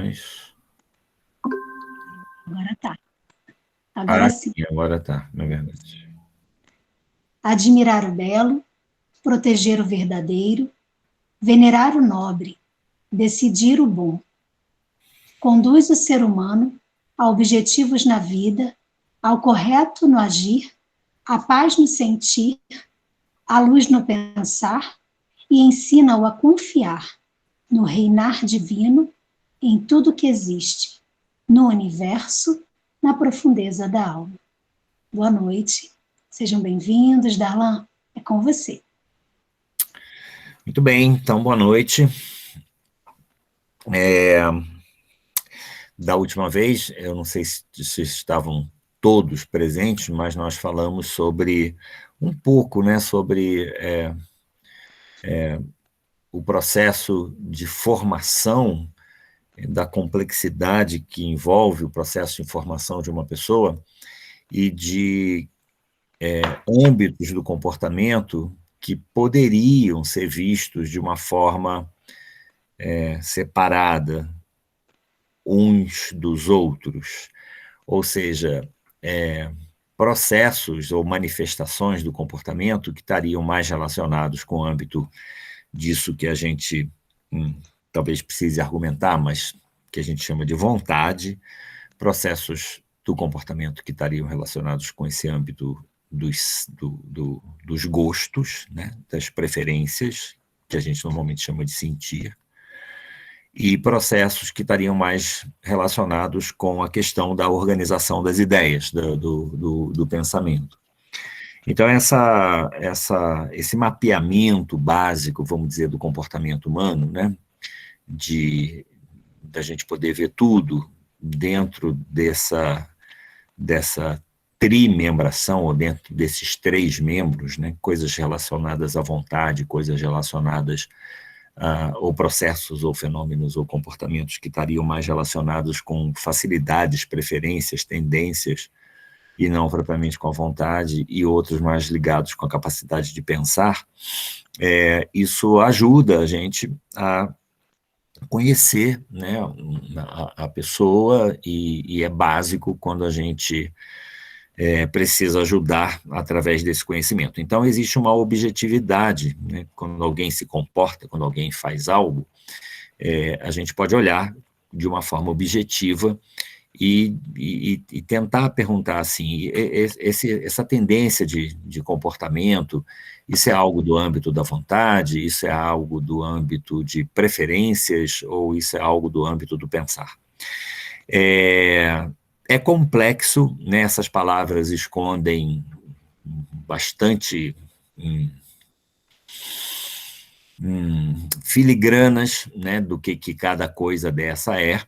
gravações. Agora tá. Agora sim. Agora tá, na verdade. Admirar o belo, proteger o verdadeiro, venerar o nobre, decidir o bom. Conduz o ser humano a objetivos na vida, ao correto no agir, à paz no sentir, à luz no pensar e ensina-o a confiar no reinar divino em tudo que existe, no universo, na profundeza da alma. Boa noite, sejam bem-vindos. Darlan, é com você. Muito bem, então boa noite. Da última vez, eu não sei se estavam todos presentes, mas nós falamos sobre um pouco, né, sobre o processo de formação da complexidade que envolve o processo de formação de uma pessoa e de âmbitos do comportamento que poderiam ser vistos de uma forma separada uns dos outros, ou seja, processos ou manifestações do comportamento que estariam mais relacionados com o âmbito disso que a gente talvez precise argumentar, mas que a gente chama de vontade, processos do comportamento que estariam relacionados com esse âmbito dos gostos, né, das preferências, que a gente normalmente chama de sentir, e processos que estariam mais relacionados com a questão da organização das ideias, do pensamento. Então, esse mapeamento básico, vamos dizer, do comportamento humano, né, da gente poder ver tudo dentro dessa trimembração, ou dentro desses três membros, né, coisas relacionadas à vontade, coisas relacionadas ou processos, ou fenômenos, ou comportamentos que estariam mais relacionados com facilidades, preferências, tendências, e não propriamente com a vontade, e outros mais ligados com a capacidade de pensar, isso ajuda a gente a conhecer, né, a pessoa, e é básico quando a gente precisa ajudar através desse conhecimento. Então, existe uma objetividade, né? Quando alguém se comporta, quando alguém faz algo, a gente pode olhar de uma forma objetiva e tentar perguntar assim, essa tendência de comportamento, isso é algo do âmbito da vontade, isso é algo do âmbito de preferências, ou isso é algo do âmbito do pensar? É complexo, né? Essas palavras escondem bastante filigranas, né, do que cada coisa dessa é,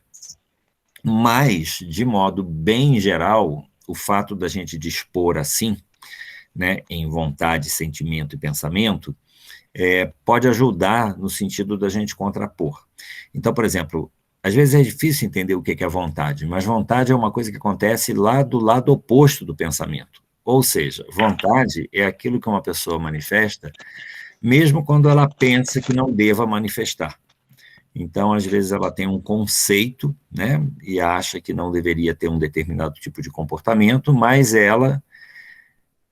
mas, de modo bem geral, o fato da gente dispor assim, né, em vontade, sentimento e pensamento, pode ajudar no sentido da gente contrapor. Então, por exemplo, às vezes é difícil entender o que é vontade, mas vontade é uma coisa que acontece lá do lado oposto do pensamento. Ou seja, vontade é aquilo que uma pessoa manifesta, mesmo quando ela pensa que não deva manifestar. Então, às vezes, ela tem um conceito, né, e acha que não deveria ter um determinado tipo de comportamento, mas ela,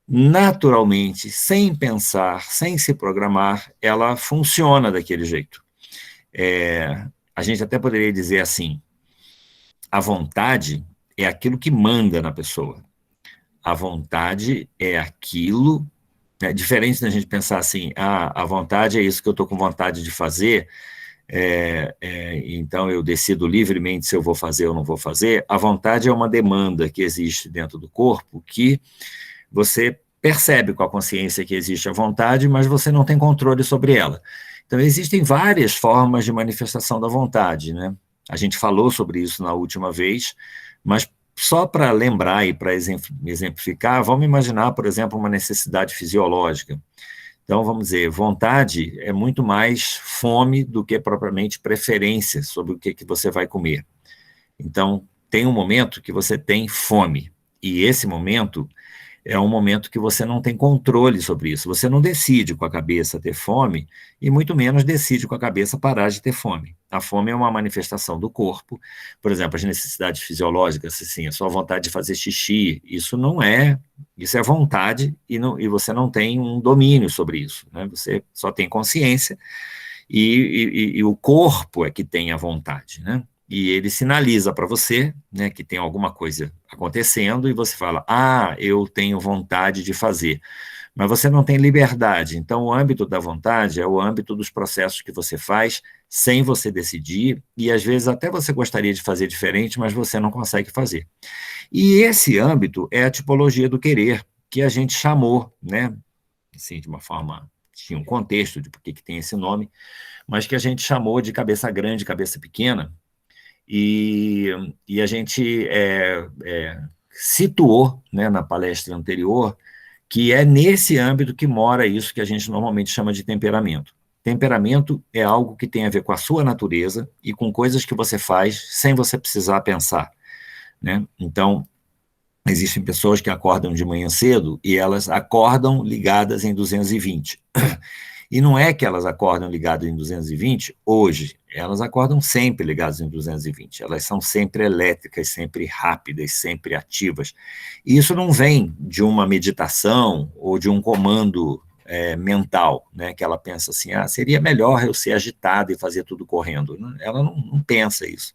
naturalmente, sem pensar, sem se programar, ela funciona daquele jeito. A gente até poderia dizer assim, a vontade é aquilo que manda na pessoa. A vontade é aquilo, né, diferente da gente pensar assim, a vontade é isso que eu estou com vontade de fazer, então eu decido livremente se eu vou fazer ou não vou fazer. A vontade é uma demanda que existe dentro do corpo, que você percebe com a consciência que existe a vontade, mas você não tem controle sobre ela. Então, existem várias formas de manifestação da vontade, né? A gente falou sobre isso na última vez, mas só para lembrar e para exemplificar, vamos imaginar, por exemplo, uma necessidade fisiológica. Então, vamos dizer, vontade é muito mais fome do que propriamente preferência sobre o que você vai comer. Então, tem um momento que você tem fome, e esse momento é um momento que você não tem controle sobre isso. Você não decide com a cabeça ter fome e muito menos decide com a cabeça parar de ter fome. A fome é uma manifestação do corpo. Por exemplo, as necessidades fisiológicas, assim, a sua vontade de fazer xixi, isso é vontade e você não tem um domínio sobre isso, né? Você só tem consciência e o corpo é que tem a vontade, né? E ele sinaliza para você, né, que tem alguma coisa acontecendo e você fala, eu tenho vontade de fazer. Mas você não tem liberdade. Então, o âmbito da vontade é o âmbito dos processos que você faz sem você decidir e, às vezes, até você gostaria de fazer diferente, mas você não consegue fazer. E esse âmbito é a tipologia do querer, que a gente chamou, né, assim, de uma forma, tinha um contexto de por que tem esse nome, mas que a gente chamou de cabeça grande, cabeça pequena, e a gente situou, né, na palestra anterior que é nesse âmbito que mora isso que a gente normalmente chama de temperamento. Temperamento é algo que tem a ver com a sua natureza e com coisas que você faz sem você precisar pensar, né? Então, existem pessoas que acordam de manhã cedo e elas acordam ligadas em 220. E não é que elas acordam ligadas em 220 hoje, elas acordam sempre ligadas em 220. Elas são sempre elétricas, sempre rápidas, sempre ativas. E isso não vem de uma meditação ou de um comando mental, né, que ela pensa assim, seria melhor eu ser agitada e fazer tudo correndo. Ela não pensa isso.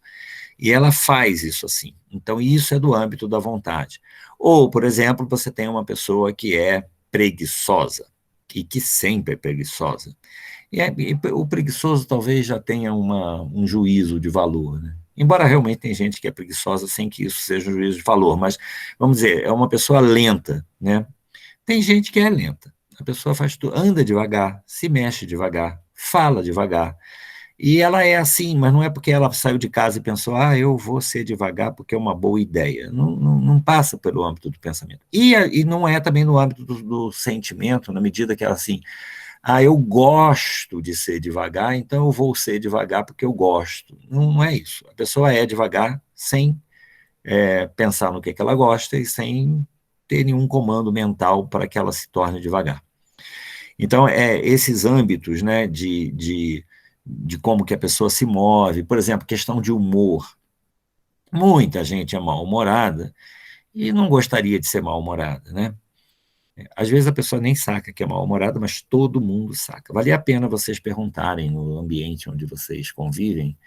E ela faz isso assim. Então, isso é do âmbito da vontade. Ou, por exemplo, você tem uma pessoa que é preguiçosa, e que sempre é preguiçosa. E o preguiçoso talvez já tenha um juízo de valor, né? Embora realmente tem gente que é preguiçosa sem que isso seja um juízo de valor, mas, vamos dizer, é uma pessoa lenta, né? Tem gente que é lenta. A pessoa faz tudo, anda devagar, se mexe devagar, fala devagar. E ela é assim, mas não é porque ela saiu de casa e pensou, eu vou ser devagar porque é uma boa ideia. Não passa pelo âmbito do pensamento. E não é também no âmbito do sentimento, na medida que ela assim, eu gosto de ser devagar, então eu vou ser devagar porque eu gosto. Não é isso. A pessoa é devagar sem pensar no que ela gosta e sem ter nenhum comando mental para que ela se torne devagar. Então, esses âmbitos, né, de como que a pessoa se move, por exemplo, questão de humor. Muita gente é mal-humorada e não gostaria de ser mal-humorada, né? Às vezes a pessoa nem saca que é mal-humorada, mas todo mundo saca. Vale a pena vocês perguntarem no ambiente onde vocês convivem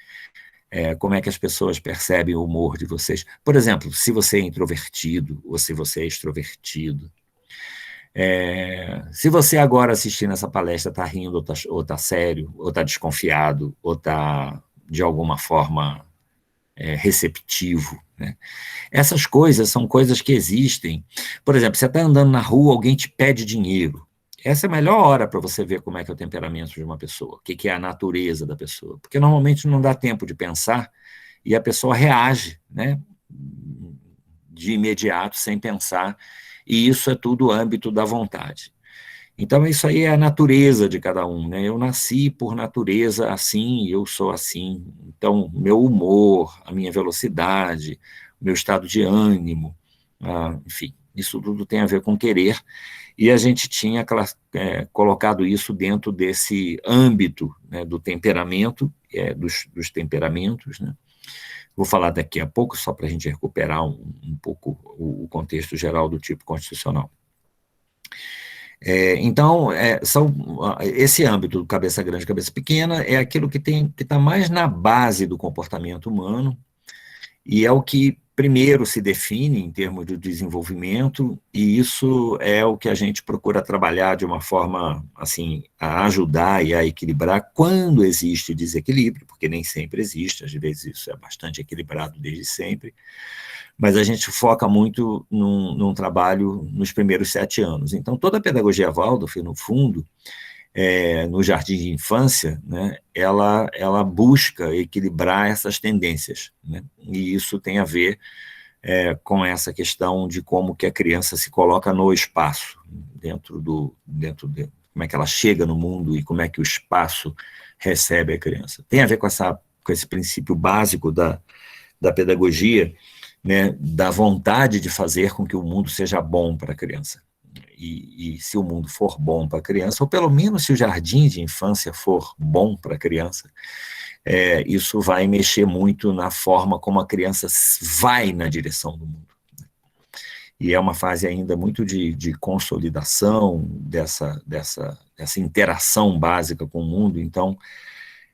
como é que as pessoas percebem o humor de vocês. Por exemplo, se você é introvertido ou se você é extrovertido. Se você agora assistindo essa palestra está rindo ou está sério, ou está desconfiado, ou está de alguma forma receptivo, né? Essas coisas são coisas que existem. Por exemplo, você está andando na rua, alguém te pede dinheiro. Essa é a melhor hora para você ver como é que é o temperamento de uma pessoa, o que é a natureza da pessoa, porque normalmente não dá tempo de pensar e a pessoa reage, né, de imediato, sem pensar, e isso é tudo âmbito da vontade. Então, isso aí é a natureza de cada um, né? Eu nasci por natureza assim, eu sou assim. Então, meu humor, a minha velocidade, o meu estado de ânimo, enfim, isso tudo tem a ver com querer. E a gente tinha colocado isso dentro desse âmbito, né, do temperamento, dos temperamentos, né? Vou falar daqui a pouco, só para a gente recuperar um pouco o contexto geral do tipo constitucional. Então, esse âmbito do cabeça grande, cabeça pequena, é aquilo que está mais na base do comportamento humano e é o que primeiro se define em termos de desenvolvimento, e isso é o que a gente procura trabalhar de uma forma, assim, a ajudar e a equilibrar quando existe desequilíbrio, porque nem sempre existe, às vezes isso é bastante equilibrado desde sempre, mas a gente foca muito num trabalho nos primeiros 7 anos. Então, toda a pedagogia Waldorf, no fundo, no jardim de infância, né, ela busca equilibrar essas tendências, né, e isso tem a ver com essa questão de como que a criança se coloca no espaço, dentro de como é que ela chega no mundo e como é que o espaço recebe a criança. Tem a ver com esse princípio básico da pedagogia, né, da vontade de fazer com que o mundo seja bom para a criança. E se o mundo for bom para a criança, ou pelo menos se o jardim de infância for bom para a criança, isso vai mexer muito na forma como a criança vai na direção do mundo. E é uma fase ainda muito de consolidação dessa interação básica com o mundo.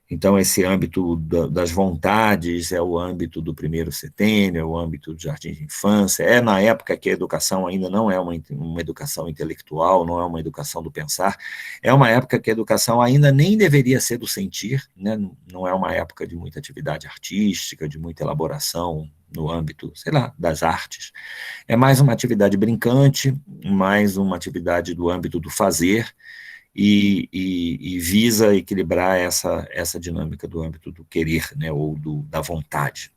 Então, esse âmbito das vontades é o âmbito do primeiro setênio, é o âmbito do jardim de infância, é na época que a educação ainda não é uma educação intelectual, não é uma educação do pensar, é uma época que a educação ainda nem deveria ser do sentir, né? Não é uma época de muita atividade artística, de muita elaboração no âmbito, sei lá, das artes. É mais uma atividade brincante, mais uma atividade do âmbito do fazer, e visa equilibrar essa dinâmica do âmbito do querer, né, ou da vontade.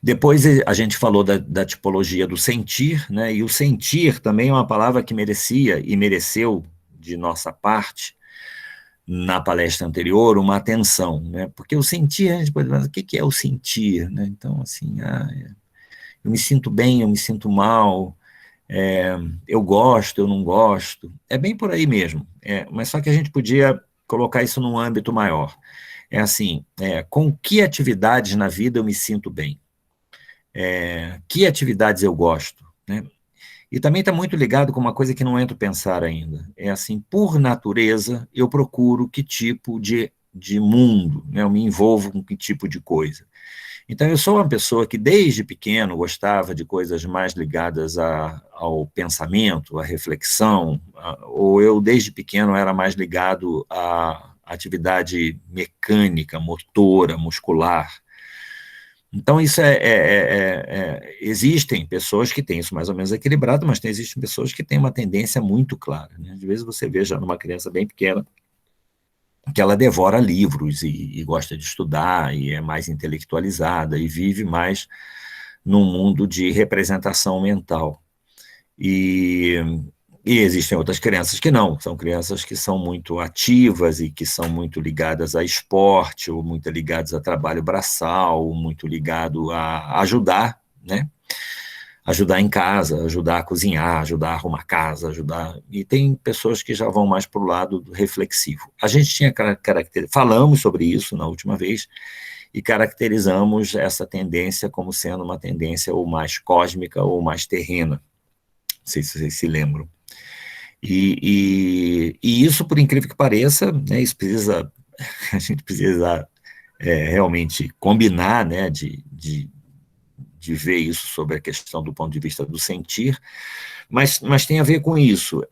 Depois a gente falou da tipologia do sentir, né, e o sentir também é uma palavra que merecia e mereceu, de nossa parte, na palestra anterior, uma atenção, né, porque o sentir, a gente pode dizer, o que é o sentir? Né? Então, assim, eu me sinto bem, eu me sinto mal, eu gosto, eu não gosto, é bem por aí mesmo, mas só que a gente podia colocar isso num âmbito maior. É assim, com que atividades na vida eu me sinto bem? Que atividades eu gosto? Né? E também está muito ligado com uma coisa que não entro pensar ainda. É assim, por natureza, eu procuro que tipo de mundo, né? Eu me envolvo com que tipo de coisa. Então, eu sou uma pessoa que, desde pequeno, gostava de coisas mais ligadas ao pensamento, à reflexão, ou eu, desde pequeno, era mais ligado à atividade mecânica, motora, muscular. Então, isso existem pessoas que têm isso mais ou menos equilibrado, mas existem pessoas que têm uma tendência muito clara. Né? Às vezes você vê já numa criança bem pequena, que ela devora livros e gosta de estudar, e é mais intelectualizada, e vive mais num mundo de representação mental. E existem outras crianças que não, são crianças que são muito ativas e que são muito ligadas a esporte, ou muito ligadas a trabalho braçal, ou muito ligado a ajudar, né? Ajudar em casa, ajudar a cozinhar, ajudar a arrumar casa, ajudar... E tem pessoas que já vão mais para o lado do reflexivo. A gente tinha falamos sobre isso na última vez e caracterizamos essa tendência como sendo uma tendência ou mais cósmica ou mais terrena. Não sei se vocês se lembram. E isso, por incrível que pareça, né, isso precisa, a gente precisa realmente combinar, né, de ver isso sobre a questão do ponto de vista do sentir, mas tem a ver com isso.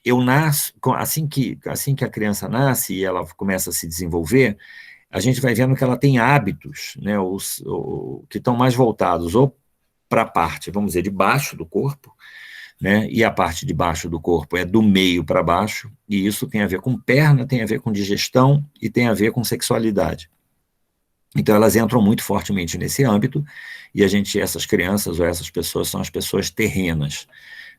Eu nasço, assim que a criança nasce e ela começa a se desenvolver, a gente vai vendo que ela tem hábitos, né, que estão mais voltados ou para a parte, vamos dizer, de baixo do corpo, né, e a parte de baixo do corpo é do meio para baixo, e isso tem a ver com perna, tem a ver com digestão e tem a ver com sexualidade. Então, elas entram muito fortemente nesse âmbito, e essas crianças ou essas pessoas são as pessoas terrenas,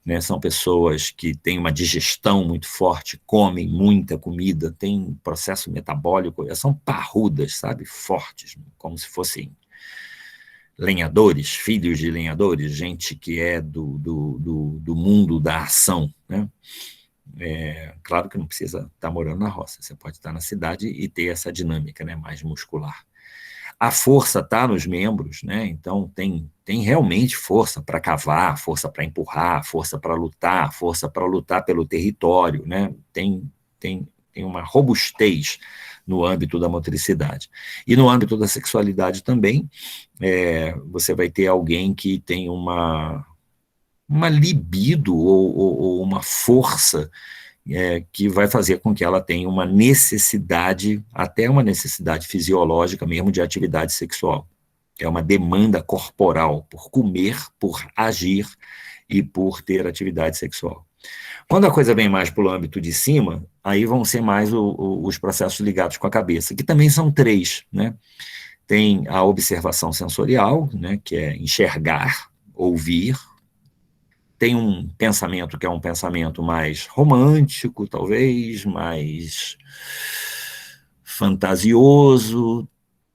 né? São pessoas que têm uma digestão muito forte, comem muita comida, têm processo metabólico, são parrudas, sabe? Fortes, como se fossem lenhadores, filhos de lenhadores, gente que é do mundo da ação, né? Claro que não precisa estar morando na roça, você pode estar na cidade e ter essa dinâmica, né, mais muscular. A força está nos membros, né? Então tem realmente força para cavar, força para empurrar, força para lutar pelo território, né? Tem uma robustez no âmbito da motricidade. E no âmbito da sexualidade também, você vai ter alguém que tem uma libido ou uma força que vai fazer com que ela tenha uma necessidade, até uma necessidade fisiológica mesmo, de atividade sexual. É uma demanda corporal por comer, por agir e por ter atividade sexual. Quando a coisa vem mais para o âmbito de cima, aí vão ser mais os processos ligados com a cabeça, que também são 3, né? Tem a observação sensorial, né, que é enxergar, ouvir. Tem um pensamento que é um pensamento mais romântico, talvez, mais fantasioso,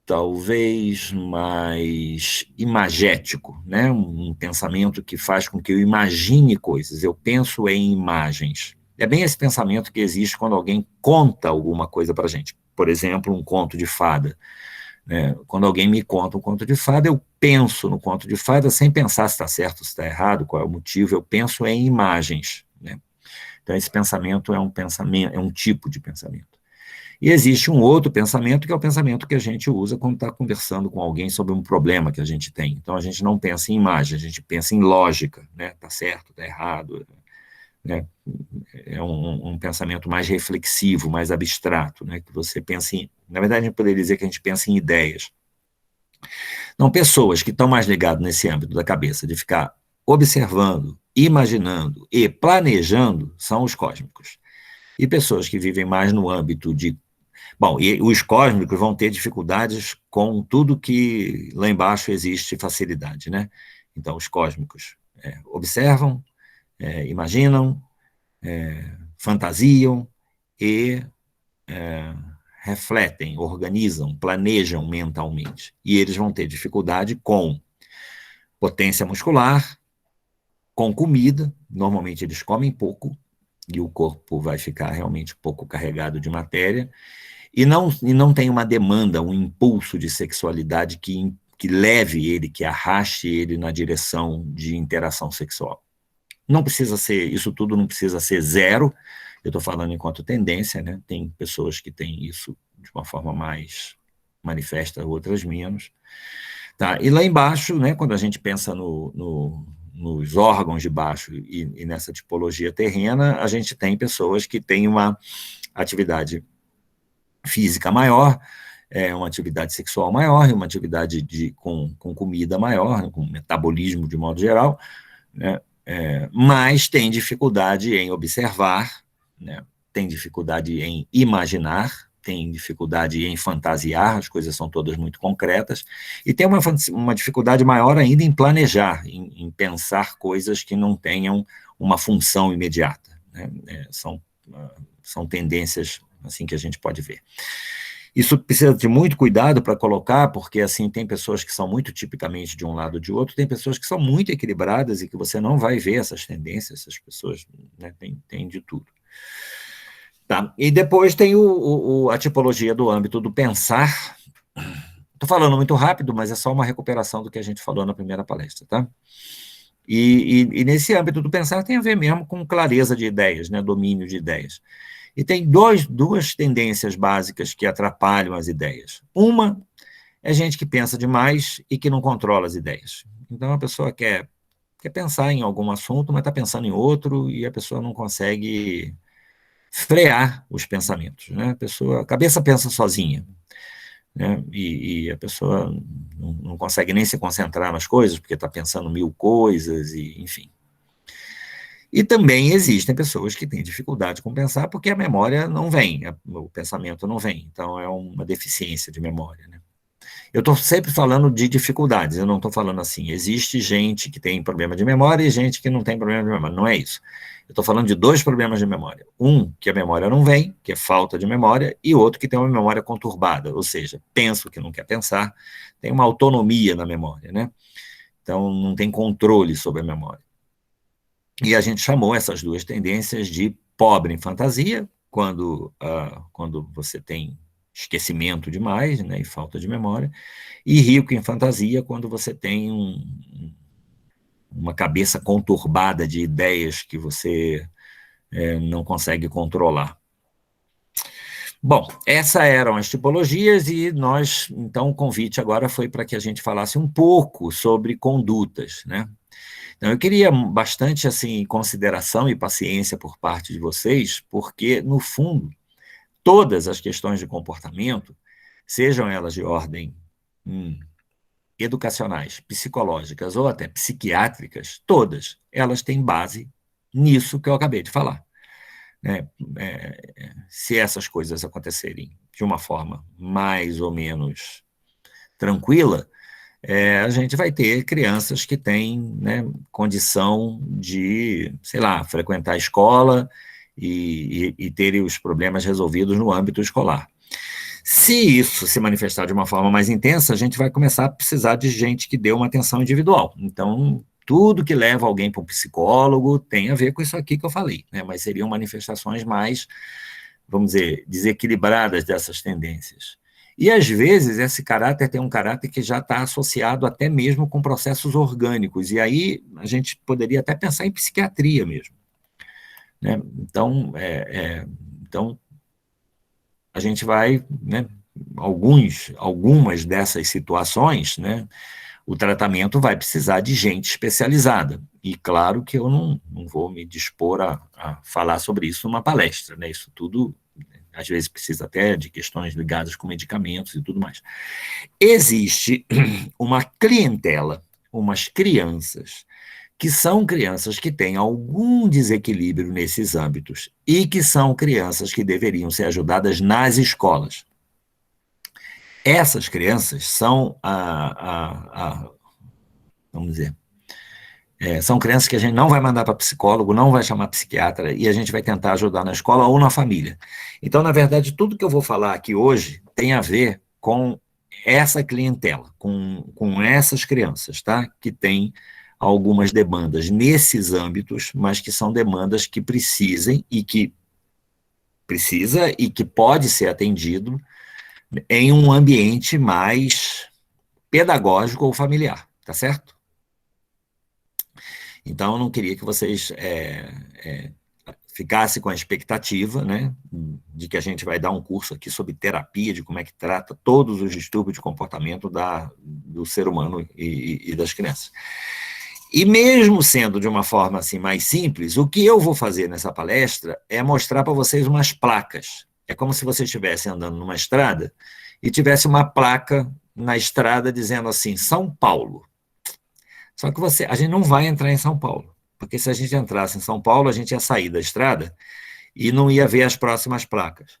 talvez mais imagético, né? Um pensamento que faz com que eu imagine coisas, eu penso em imagens. É bem esse pensamento que existe quando alguém conta alguma coisa para a gente. Por exemplo, um conto de fada, né? Quando alguém me conta um conto de fada, eu penso no conto de fada sem pensar se está certo, se está errado, qual é o motivo, eu penso em imagens, né? Então, esse pensamento, é um tipo de pensamento. E existe um outro pensamento, que é o pensamento que a gente usa quando está conversando com alguém sobre um problema que a gente tem. Então, a gente não pensa em imagem, a gente pensa em lógica, né? Está certo, está errado, né? É um pensamento mais reflexivo, mais abstrato, né? Que você pensa em... Na verdade, a gente poderia dizer que a gente pensa em ideias. Então, pessoas que estão mais ligadas nesse âmbito da cabeça, de ficar observando, imaginando e planejando, são os cósmicos. E pessoas que vivem mais no âmbito de... Bom, e os cósmicos vão ter dificuldades com tudo que lá embaixo existe facilidade, né? Então, os cósmicos observam, imaginam, fantasiam e refletem, organizam, planejam mentalmente. E eles vão ter dificuldade com potência muscular, com comida, normalmente eles comem pouco, e o corpo vai ficar realmente pouco carregado de matéria, e não tem uma demanda, um impulso de sexualidade que leve ele, que arraste ele na direção de interação sexual. Não precisa ser, isso tudo não precisa ser zero, eu estou falando enquanto tendência, né? Tem pessoas que têm isso de uma forma mais manifesta, outras menos. Tá? E lá embaixo, né, quando a gente pensa nos órgãos de baixo e nessa tipologia terrena, a gente tem pessoas que têm uma atividade física maior, uma atividade sexual maior, uma atividade com comida maior, né, com metabolismo de modo geral, né, mas tem dificuldade em observar, né, tem dificuldade em imaginar, tem dificuldade em fantasiar, as coisas são todas muito concretas, e tem uma dificuldade maior ainda em planejar, em pensar coisas que não tenham uma função imediata, né? São tendências assim que a gente pode ver. Isso precisa de muito cuidado para colocar, porque assim tem pessoas que são muito tipicamente de um lado ou de outro, tem pessoas que são muito equilibradas e que você não vai ver essas tendências, essas pessoas, né, tem de tudo. Tá? E depois tem a tipologia do âmbito do pensar. Estou falando muito rápido, mas é só uma recuperação do que a gente falou na primeira palestra, tá? E nesse âmbito do pensar tem a ver mesmo com clareza de ideias, né, domínio de ideias. E tem duas tendências básicas que atrapalham as ideias. Uma é gente que pensa demais e que não controla as ideias. Então, a pessoa quer pensar em algum assunto, mas está pensando em outro, e a pessoa não consegue frear os pensamentos, né? A cabeça pensa sozinha, né? E a pessoa não consegue nem se concentrar nas coisas, porque está pensando mil coisas, e enfim. E também existem pessoas que têm dificuldade com pensar porque a memória não vem, o pensamento não vem, então é uma deficiência de memória, né? Eu estou sempre falando de dificuldades, eu não estou falando assim, existe gente que tem problema de memória e gente que não tem problema de memória, não é isso. Eu estou falando de dois problemas de memória. Um, que a memória não vem, que é falta de memória, e outro que tem uma memória conturbada, ou seja, pensa o que não quer pensar, tem uma autonomia na memória, né? Então, não tem controle sobre a memória. E a gente chamou essas duas tendências de pobre em fantasia, quando você tem esquecimento demais, né, e falta de memória, e rico em fantasia, quando você tem uma cabeça conturbada de ideias que você não consegue controlar. Bom, essas eram as tipologias e então, o convite agora foi para que a gente falasse um pouco sobre condutas, né? Então, eu queria bastante assim, consideração e paciência por parte de vocês, porque, no fundo, todas as questões de comportamento, sejam elas de ordem educacionais, psicológicas ou até psiquiátricas, todas elas têm base nisso que eu acabei de falar. Né? Se essas coisas acontecerem de uma forma mais ou menos tranquila, a gente vai ter crianças que têm, né, condição de, sei lá, frequentar a escola e terem os problemas resolvidos no âmbito escolar. Se isso se manifestar de uma forma mais intensa, a gente vai começar a precisar de gente que dê uma atenção individual. Então, tudo que leva alguém para um psicólogo tem a ver com isso aqui que eu falei, né? Mas seriam manifestações mais, vamos dizer, desequilibradas dessas tendências. E, às vezes, esse caráter tem um caráter que já está associado até mesmo com processos orgânicos, e aí a gente poderia até pensar em psiquiatria mesmo, né? Então, então a gente vai, né, algumas dessas situações, né, o tratamento vai precisar de gente especializada. E claro que eu não vou me dispor a falar sobre isso numa palestra, né? Isso tudo, às vezes, precisa até de questões ligadas com medicamentos e tudo mais. Existe uma clientela, umas crianças, que são crianças que têm algum desequilíbrio nesses âmbitos e que são crianças que deveriam ser ajudadas nas escolas. Essas crianças são, vamos dizer, são crianças que a gente não vai mandar para psicólogo, não vai chamar psiquiatra, e a gente vai tentar ajudar na escola ou na família. Então, na verdade, tudo que eu vou falar aqui hoje tem a ver com essa clientela, com essas crianças, tá? Que têm algumas demandas nesses âmbitos, mas que são demandas que precisa e que pode ser atendido em um ambiente mais pedagógico ou familiar, tá certo? Então, eu não queria que vocês ficassem com a expectativa, né, de que a gente vai dar um curso aqui sobre terapia, de como é que trata todos os distúrbios de comportamento do ser humano e das crianças. E mesmo sendo de uma forma assim mais simples, o que eu vou fazer nessa palestra é mostrar para vocês umas placas. É como se você estivesse andando numa estrada e tivesse uma placa na estrada dizendo assim, São Paulo. Só que a gente não vai entrar em São Paulo, porque se a gente entrasse em São Paulo, a gente ia sair da estrada e não ia ver as próximas placas.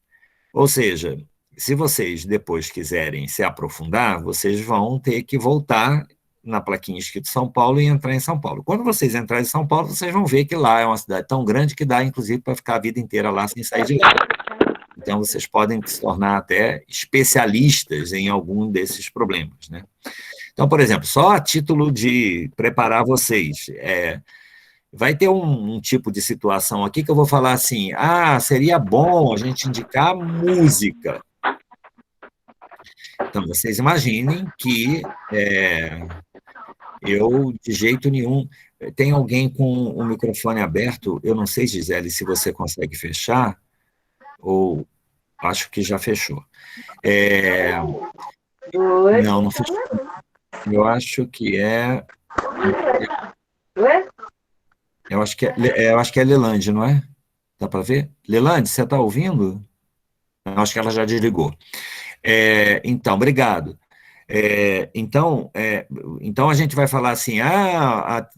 Ou seja, se vocês depois quiserem se aprofundar, vocês vão ter que voltar na plaquinha escrito São Paulo e entrar em São Paulo. Quando vocês entrarem em São Paulo, vocês vão ver que lá é uma cidade tão grande que dá, inclusive, para ficar a vida inteira lá sem sair de lá. Então, vocês podem se tornar até especialistas em algum desses problemas, né? Então, por exemplo, só a título de preparar vocês, vai ter um tipo de situação aqui que eu vou falar assim, seria bom a gente indicar música. Então, vocês imaginem que eu, de jeito nenhum, tem alguém com o microfone aberto, eu não sei, Gisele, se você consegue fechar, ou acho que já fechou. Não fechou. Eu acho que eu acho que é Lelande, não é? Dá para ver? Lelande, você está ouvindo? Eu acho que ela já desligou. Então, obrigado. Então a gente vai falar assim,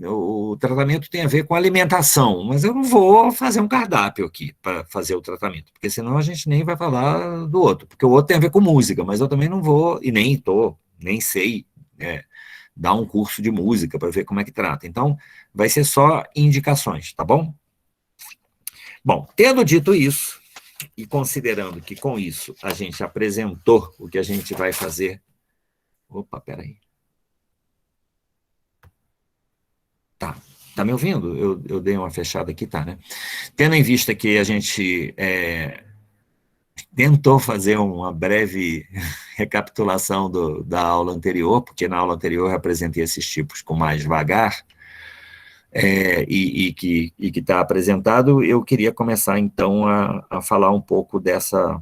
o tratamento tem a ver com alimentação, mas eu não vou fazer um cardápio aqui para fazer o tratamento, porque senão a gente nem vai falar do outro, porque o outro tem a ver com música, mas eu também não vou, e nem sei dar um curso de música para ver como é que trata. Então, vai ser só indicações, tá bom? Bom, tendo dito isso, e considerando que com isso a gente apresentou o que a gente vai fazer. Opa, peraí. Tá me ouvindo? Eu dei uma fechada aqui, tá, né? Tendo em vista que a gente tentou fazer uma breve recapitulação da aula anterior, porque na aula anterior eu apresentei esses tipos com mais vagar, e que está apresentado, eu queria começar, então, a falar um pouco dessa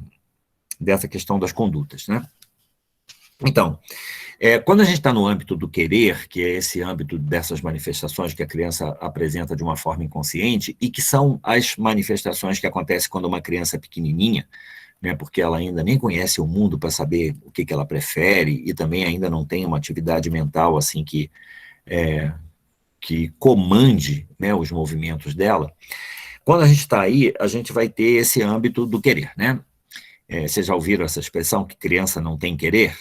questão das condutas, né? Então, quando a gente está no âmbito do querer, que é esse âmbito dessas manifestações que a criança apresenta de uma forma inconsciente, e que são as manifestações que acontecem quando uma criança é pequenininha, né, porque ela ainda nem conhece o mundo para saber o que ela prefere, e também ainda não tem uma atividade mental assim que comande, né, os movimentos dela. Quando a gente está aí, a gente vai ter esse âmbito do querer, né? Vocês já ouviram essa expressão, que criança não tem querer?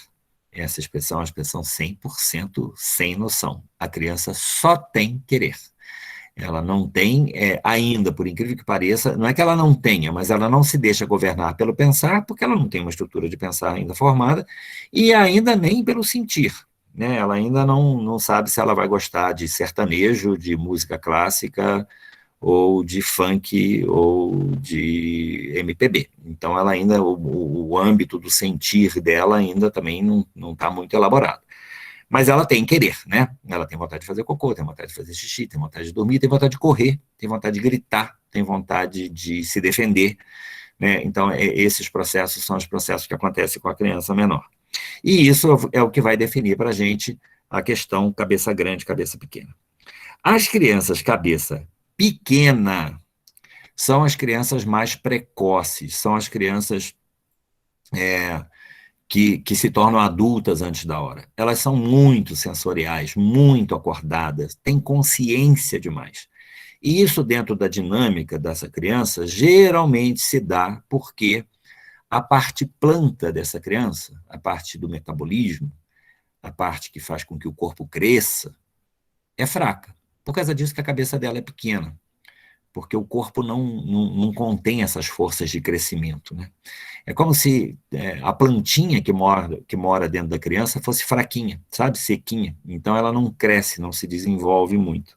Essa expressão é uma expressão 100% sem noção. A criança só tem querer. Ela não tem ainda, por incrível que pareça, não é que ela não tenha, mas ela não se deixa governar pelo pensar, porque ela não tem uma estrutura de pensar ainda formada, e ainda nem pelo sentir, né? Ela ainda não sabe se ela vai gostar de sertanejo, de música clássica, ou de funk, ou de MPB. Então, ela ainda, o âmbito do sentir dela ainda também não está muito elaborado. Mas ela tem querer, né? Ela tem vontade de fazer cocô, tem vontade de fazer xixi, tem vontade de dormir, tem vontade de correr, tem vontade de gritar, tem vontade de se defender, né? Então, esses processos são os processos que acontecem com a criança menor. E isso é o que vai definir para a gente a questão cabeça grande, cabeça pequena. As crianças cabeça pequena são as crianças mais precoces, são as crianças que se tornam adultas antes da hora. Elas são muito sensoriais, muito acordadas, têm consciência demais. E isso, dentro da dinâmica dessa criança, geralmente se dá porque a parte planta dessa criança, a parte do metabolismo, a parte que faz com que o corpo cresça, é fraca. Por causa disso que a cabeça dela é pequena, porque o corpo não contém essas forças de crescimento, né? É como se a plantinha que mora dentro da criança fosse fraquinha, sabe? Sequinha. Então ela não cresce, não se desenvolve muito.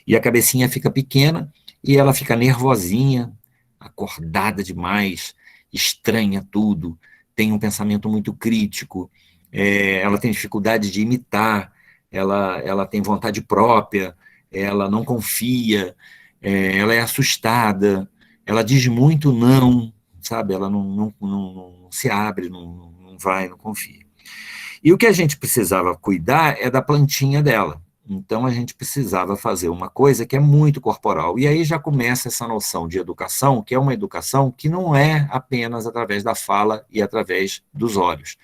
E a cabecinha fica pequena e ela fica nervosinha, acordada demais, estranha tudo, tem um pensamento muito crítico, ela tem dificuldade de imitar, ela tem vontade própria, ela não confia, ela é assustada, ela diz muito não, sabe? Ela não se abre, não vai, não confia. E o que a gente precisava cuidar é da plantinha dela. Então, a gente precisava fazer uma coisa que é muito corporal. E aí já começa essa noção de educação, que é uma educação que não é apenas através da fala e através dos olhos.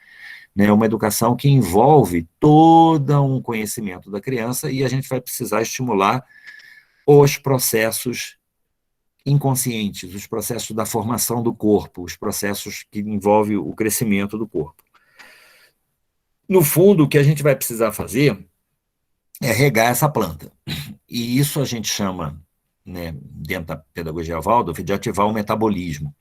É uma educação que envolve todo um conhecimento da criança e a gente vai precisar estimular os processos inconscientes, os processos da formação do corpo, os processos que envolvem o crescimento do corpo. No fundo, o que a gente vai precisar fazer é regar essa planta. E isso a gente chama, né, dentro da pedagogia Waldorf, de ativar o metabolismo.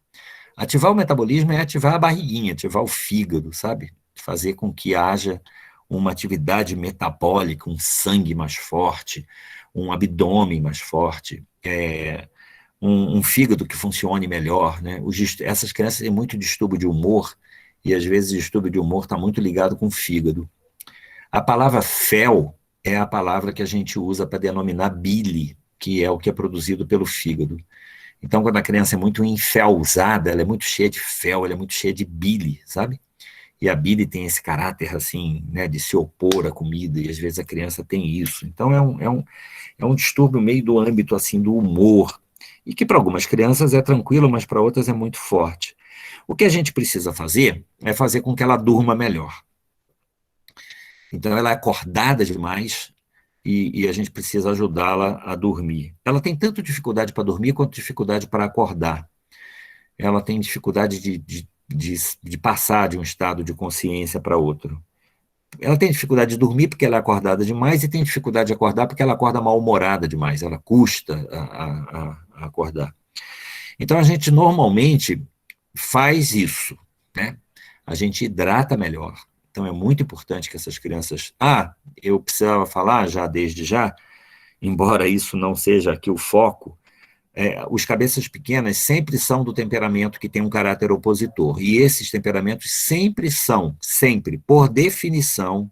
Ativar o metabolismo é ativar a barriguinha, ativar o fígado, sabe? Fazer com que haja uma atividade metabólica, um sangue mais forte, um abdômen mais forte, um fígado que funcione melhor, né? Essas crianças têm muito distúrbio de humor, e às vezes o distúrbio de humor está muito ligado com o fígado. A palavra fel é a palavra que a gente usa para denominar bile, que é o que é produzido pelo fígado. Então, quando a criança é muito enfelzada, ela é muito cheia de fel, ela é muito cheia de bile, sabe? E a bile tem esse caráter, assim, né, de se opor à comida, e às vezes a criança tem isso. Então, é um distúrbio meio do âmbito, assim, do humor, e que para algumas crianças é tranquilo, mas para outras é muito forte. O que a gente precisa fazer é fazer com que ela durma melhor. Então, ela é acordada demais e a gente precisa ajudá-la a dormir. Ela tem tanto dificuldade para dormir quanto dificuldade para acordar. Ela tem dificuldade de passar de um estado de consciência para outro. Ela tem dificuldade de dormir porque ela é acordada demais e tem dificuldade de acordar porque ela acorda mal-humorada demais. Ela custa a acordar. Então, a gente normalmente faz isso, né? A gente hidrata melhor. Então, é muito importante que essas crianças... eu precisava falar já, desde já, embora isso não seja aqui o foco, os cabeças pequenas sempre são do temperamento que tem um caráter opositor. E esses temperamentos sempre são, por definição,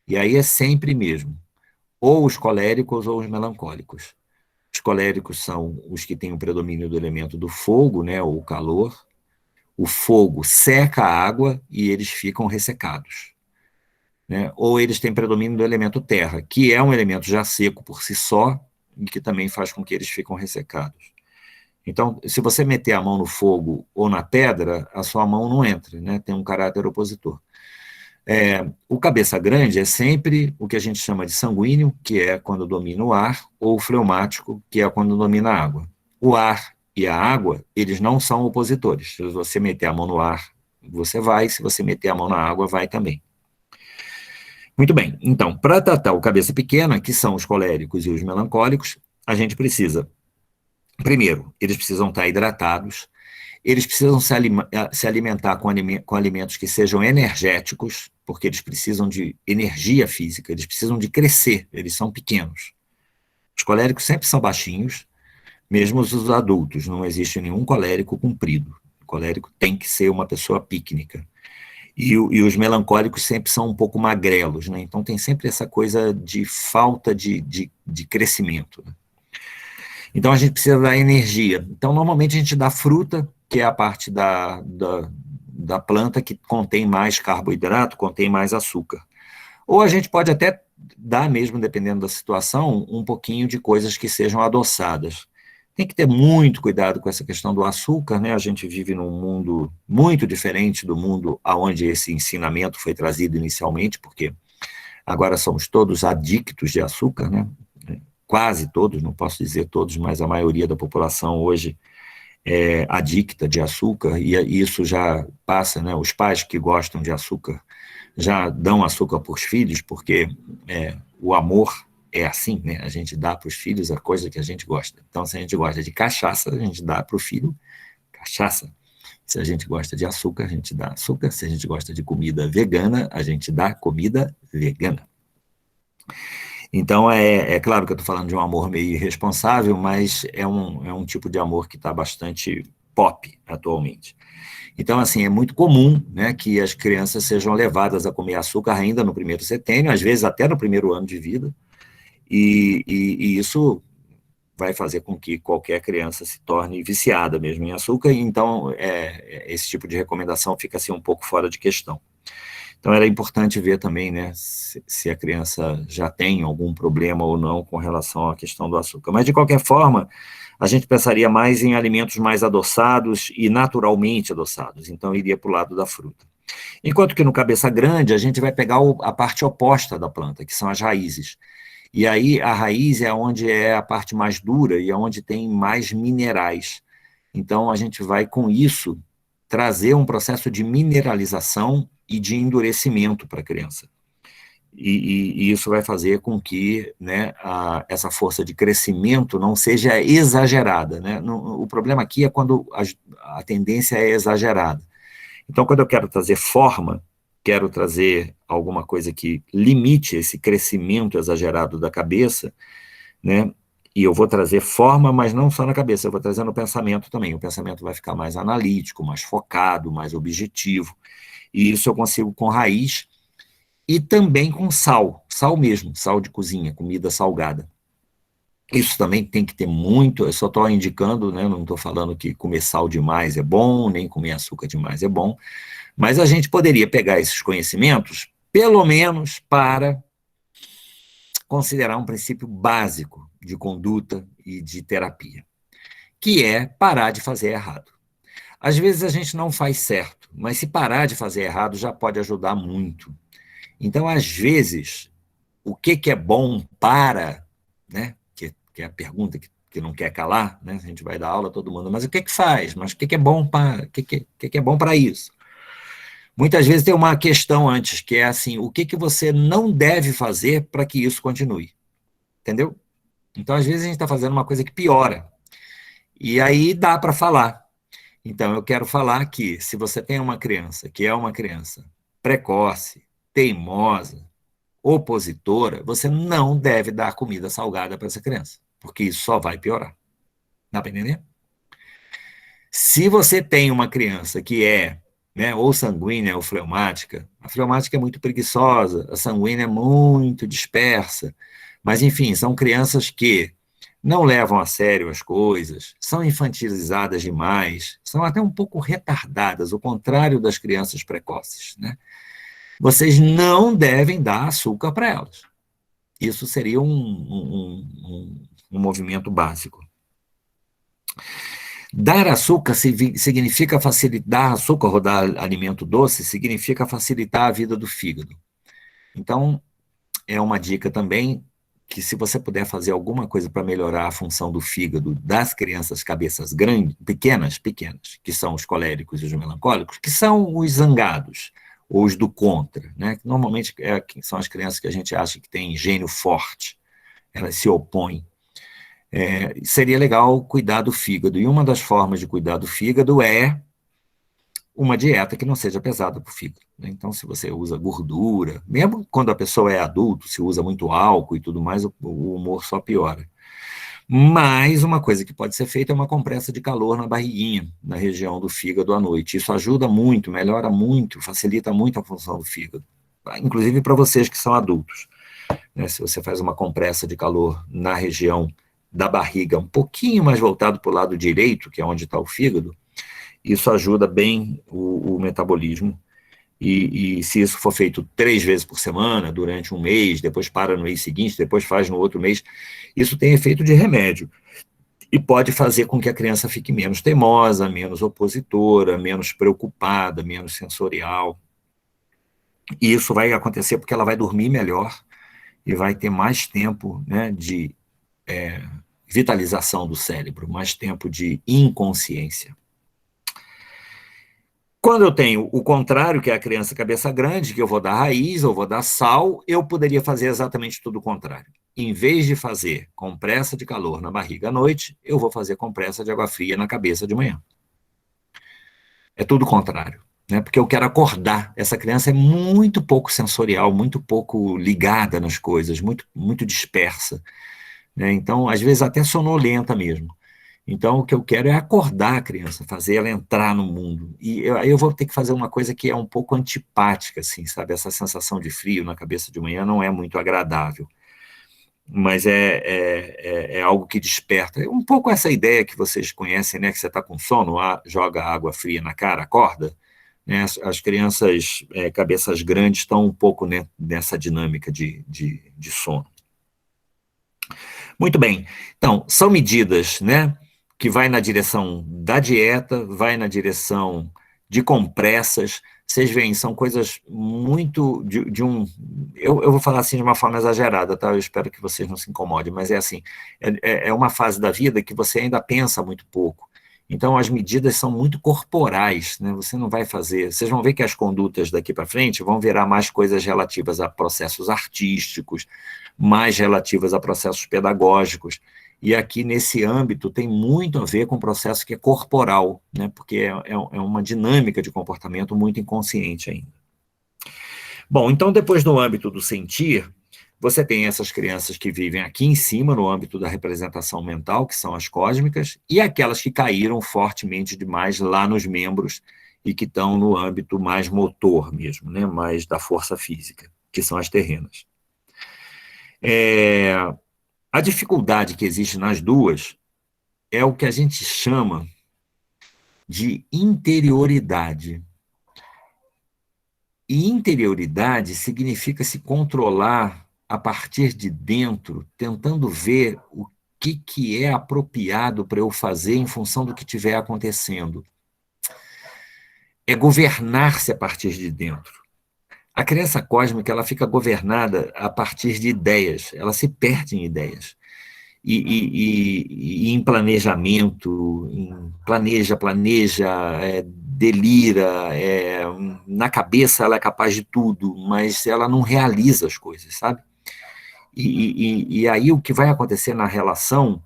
e aí é sempre mesmo, ou os coléricos ou os melancólicos. Os coléricos são os que têm o predomínio do elemento do fogo, né, ou o calor. O fogo seca a água e eles ficam ressecados, né? Ou eles têm predomínio do elemento terra, que é um elemento já seco por si só, e que também faz com que eles ficam ressecados. Então, se você meter a mão no fogo ou na pedra, a sua mão não entra, né? Tem um caráter opositor. O cabeça grande é sempre o que a gente chama de sanguíneo, que é quando domina o ar, ou fleumático, que é quando domina a água. O ar e a água, eles não são opositores. Se você meter a mão no ar, você vai. Se você meter a mão na água, vai também. Muito bem. Então, para tratar o cabeça pequena, que são os coléricos e os melancólicos, a gente precisa, primeiro, eles precisam estar hidratados, eles precisam se alimentar com alimentos que sejam energéticos, porque eles precisam de energia física, eles precisam de crescer, eles são pequenos. Os coléricos sempre são baixinhos, mesmo os adultos, não existe nenhum colérico comprido. O colérico tem que ser uma pessoa pícnica. E os melancólicos sempre são um pouco magrelos, né? Então tem sempre essa coisa de falta de crescimento, né? Então a gente precisa dar energia. Então normalmente a gente dá fruta, que é a parte da planta que contém mais carboidrato, contém mais açúcar. Ou a gente pode até dar mesmo, dependendo da situação, um pouquinho de coisas que sejam adoçadas. Tem que ter muito cuidado com essa questão do açúcar, né? A gente vive num mundo muito diferente do mundo onde esse ensinamento foi trazido inicialmente, porque agora somos todos adictos de açúcar, né? Quase todos, não posso dizer todos, mas a maioria da população hoje é adicta de açúcar, e isso já passa, né? Os pais que gostam de açúcar já dão açúcar para os filhos, porque o amor é assim, né? A gente dá para os filhos a coisa que a gente gosta. Então, se a gente gosta de cachaça, a gente dá para o filho cachaça. Se a gente gosta de açúcar, a gente dá açúcar. Se a gente gosta de comida vegana, a gente dá comida vegana. Então, é claro que eu estou falando de um amor meio irresponsável, mas é um tipo de amor que está bastante pop atualmente. Então, assim, é muito comum, né, que as crianças sejam levadas a comer açúcar ainda no primeiro setênio, às vezes até no primeiro ano de vida, e isso vai fazer com que qualquer criança se torne viciada mesmo em açúcar, então esse tipo de recomendação fica assim um pouco fora de questão. Então era importante ver também, né, se a criança já tem algum problema ou não com relação à questão do açúcar. Mas, de qualquer forma, a gente pensaria mais em alimentos mais adoçados e naturalmente adoçados, então iria para o lado da fruta. Enquanto que no cabeça grande, a gente vai pegar a parte oposta da planta, que são as raízes. E aí a raiz é onde é a parte mais dura e é onde tem mais minerais. Então a gente vai, com isso, trazer um processo de mineralização e de endurecimento para a criança. E isso vai fazer com que, né, essa força de crescimento não seja exagerada, né? O problema aqui é quando a tendência é exagerada. Então, quando eu quero trazer forma, quero trazer alguma coisa que limite esse crescimento exagerado da cabeça, né? E eu vou trazer forma, mas não só na cabeça, eu vou trazer no pensamento também. O pensamento vai ficar mais analítico, mais focado, mais objetivo. E isso eu consigo com raiz e também com sal, sal mesmo, sal de cozinha, comida salgada. Isso também tem que ter muito, eu só estou indicando, né, não estou falando que comer sal demais é bom, nem comer açúcar demais é bom, mas a gente poderia pegar esses conhecimentos, pelo menos para considerar um princípio básico de conduta e de terapia, que é parar de fazer errado. Às vezes a gente não faz certo, mas se parar de fazer errado já pode ajudar muito. Então, às vezes, o que é bom para, né, que é a pergunta que não quer calar, né, a gente vai dar aula a todo mundo, mas o que faz? Mas o que é bom para, o que é bom para isso? Muitas vezes tem uma questão antes, que é assim, o que você não deve fazer para que isso continue? Entendeu? Então, às vezes, a gente está fazendo uma coisa que piora. E aí dá para falar. Então, eu quero falar que se você tem uma criança que é uma criança precoce, teimosa, opositora, você não deve dar comida salgada para essa criança, porque isso só vai piorar. Dá para entender? Se você tem uma criança que é, né, ou sanguínea ou fleumática, a fleumática é muito preguiçosa, a sanguínea é muito dispersa, mas, enfim, são crianças que não levam a sério as coisas, são infantilizadas demais, são até um pouco retardadas, o contrário das crianças precoces, né? Vocês não devem dar açúcar para elas. Isso seria um movimento básico. Dar açúcar significa facilitar, açúcar ou dar alimento doce, significa facilitar a vida do fígado. Então, é uma dica também que se você puder fazer alguma coisa para melhorar a função do fígado das crianças cabeças grandes, pequenas, que são os coléricos e os melancólicos, que são os zangados, ou os do contra, né? Normalmente são as crianças que a gente acha que têm gênio forte, elas se opõem. seria legal cuidar do fígado. E uma das formas de cuidar do fígado é uma dieta que não seja pesada para o fígado, né? Então, se você usa gordura, mesmo quando a pessoa é adulto, se usa muito álcool e tudo mais, o humor só piora. Mas uma coisa que pode ser feita é uma compressa de calor na barriguinha, na região do fígado à noite. Isso ajuda muito, melhora muito, facilita muito a função do fígado, inclusive para vocês que são adultos, né? Se você faz uma compressa de calor na região da barriga, um pouquinho mais voltado para o lado direito, que é onde está o fígado, isso ajuda bem o metabolismo. E se isso for feito 3 vezes por semana, durante um mês, depois para no mês seguinte, depois faz no outro mês, isso tem efeito de remédio. E pode fazer com que a criança fique menos teimosa, menos opositora, menos preocupada, menos sensorial. E isso vai acontecer porque ela vai dormir melhor e vai ter mais tempo, né, de vitalização do cérebro, mais tempo de inconsciência. Quando eu tenho o contrário, que é a criança cabeça grande, que eu vou dar raiz, eu vou dar sal, eu poderia fazer exatamente tudo o contrário. Em vez de fazer compressa de calor na barriga à noite, eu vou fazer compressa de água fria na cabeça de manhã. É tudo o contrário, né? Porque eu quero acordar. Essa criança é muito pouco sensorial, muito pouco ligada nas coisas, muito, muito dispersa, né? Então, às vezes até sonolenta mesmo. Então, o que eu quero é acordar a criança, fazer ela entrar no mundo. E aí eu vou ter que fazer uma coisa que é um pouco antipática, assim, sabe? Essa sensação de frio na cabeça de manhã não é muito agradável. Mas é algo que desperta. Um pouco essa ideia que vocês conhecem, né? Que você está com sono, joga água fria na cara, acorda. Né? As crianças cabeças grandes estão um pouco, né, nessa dinâmica de sono. Muito bem. Então, são medidas, né, que vai na direção da dieta, vai na direção de compressas. Vocês veem, são coisas muito eu vou falar assim de uma forma exagerada, tá? Eu espero que vocês não se incomodem, mas é assim, é uma fase da vida que você ainda pensa muito pouco. Então, as medidas são muito corporais, né? Você não vai fazer... Vocês vão ver que as condutas daqui para frente vão virar mais coisas relativas a processos artísticos, mais relativas a processos pedagógicos. E aqui, nesse âmbito, tem muito a ver com o processo que é corporal, né? Porque é uma dinâmica de comportamento muito inconsciente ainda. Bom, então, depois no âmbito do sentir, você tem essas crianças que vivem aqui em cima, no âmbito da representação mental, que são as cósmicas, e aquelas que caíram fortemente demais lá nos membros e que estão no âmbito mais motor mesmo, né? Mais da força física, que são as terrenas. A dificuldade que existe nas duas é o que a gente chama de interioridade. E interioridade significa se controlar a partir de dentro, tentando ver o que é apropriado para eu fazer em função do que estiver acontecendo. É governar-se a partir de dentro. A criança cósmica, ela fica governada a partir de ideias, ela se perde em ideias. E em planejamento, planeja, delira, na cabeça ela é capaz de tudo, mas ela não realiza as coisas, sabe? E aí o que vai acontecer na relação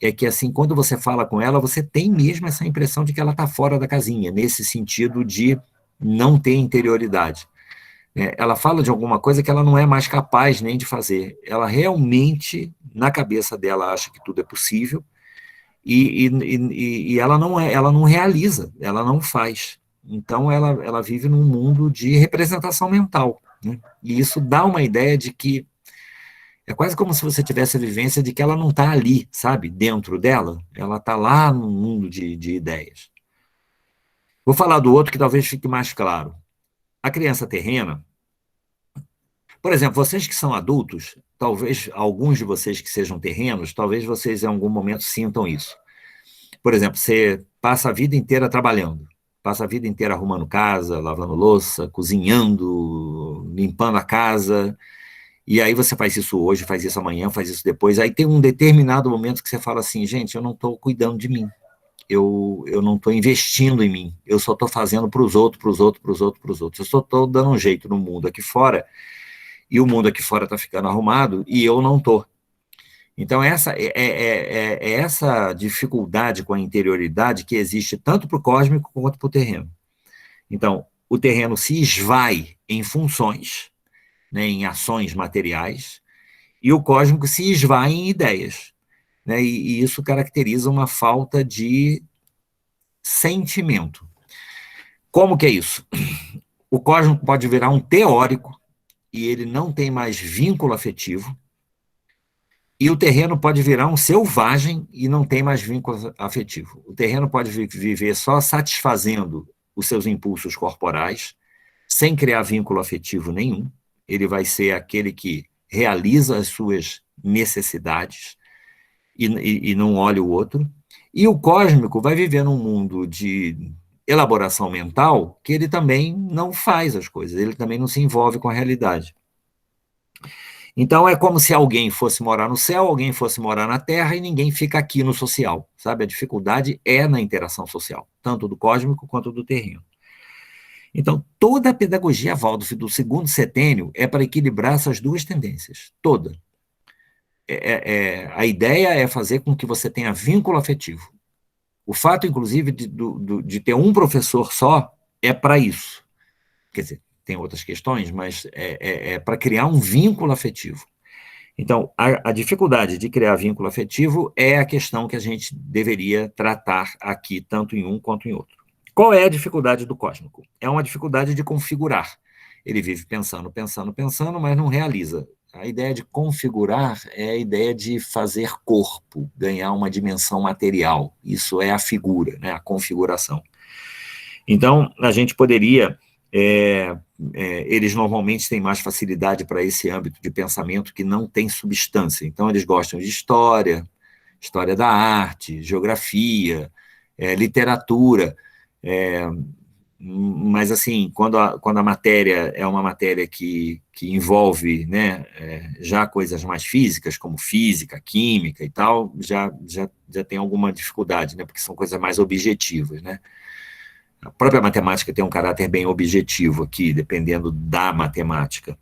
é que, assim, quando você fala com ela, você tem mesmo essa impressão de que ela está fora da casinha, nesse sentido de não ter interioridade. Ela fala de alguma coisa que ela não é mais capaz nem de fazer. Ela realmente, na cabeça dela, acha que tudo é possível e ela não realiza, ela não faz. Então, ela vive num mundo de representação mental, né? E isso dá uma ideia de que é quase como se você tivesse a vivência de que ela não está ali, sabe, dentro dela, ela está lá no mundo de ideias. Vou falar do outro que talvez fique mais claro. A criança terrena, por exemplo, vocês que são adultos, talvez alguns de vocês que sejam terrenos, talvez vocês em algum momento sintam isso. Por exemplo, você passa a vida inteira trabalhando, passa a vida inteira arrumando casa, lavando louça, cozinhando, limpando a casa, e aí você faz isso hoje, faz isso amanhã, faz isso depois, aí tem um determinado momento que você fala assim, gente, eu não estou cuidando de mim, eu não estou investindo em mim, eu só estou fazendo para os outros, eu só estou dando um jeito no mundo aqui fora, e o mundo aqui fora está ficando arrumado, e eu não estou. Então, é essa dificuldade com a interioridade que existe tanto para o cósmico quanto para o terreno. Então, o terreno se esvai em funções, né, em ações materiais, e o cósmico se esvai em ideias, né, e isso caracteriza uma falta de sentimento. Como que é isso? O cósmico pode virar um teórico e ele não tem mais vínculo afetivo, e o terreno pode virar um selvagem e não tem mais vínculo afetivo. O terreno pode viver só satisfazendo os seus impulsos corporais, sem criar vínculo afetivo nenhum. Ele vai ser aquele que realiza as suas necessidades e não olha o outro. E o cósmico vai viver num mundo de elaboração mental que ele também não faz as coisas, ele também não se envolve com a realidade. Então é como se alguém fosse morar no céu, alguém fosse morar na terra e ninguém fica aqui no social, sabe? A dificuldade é na interação social, tanto do cósmico quanto do terreno. Então, toda a pedagogia Waldorf do segundo setênio é para equilibrar essas duas tendências, toda. A ideia é fazer com que você tenha vínculo afetivo. O fato, inclusive, de ter um professor só é para isso. Quer dizer, tem outras questões, mas é para criar um vínculo afetivo. Então, a dificuldade de criar vínculo afetivo é a questão que a gente deveria tratar aqui, tanto em um quanto em outro. Qual é a dificuldade do cósmico? É uma dificuldade de configurar. Ele vive pensando, pensando, pensando, mas não realiza. A ideia de configurar é a ideia de fazer corpo, ganhar uma dimensão material. Isso é a figura, né, a configuração. Então, a gente poderia... eles normalmente têm mais facilidade para esse âmbito de pensamento que não tem substância. Então, eles gostam de história, história da arte, geografia, literatura, mas, assim, quando a matéria é uma matéria que envolve, né, já coisas mais físicas, como física, química e tal, já tem alguma dificuldade, né, porque são coisas mais objetivas, né? A própria matemática tem um caráter bem objetivo aqui, dependendo da matemática.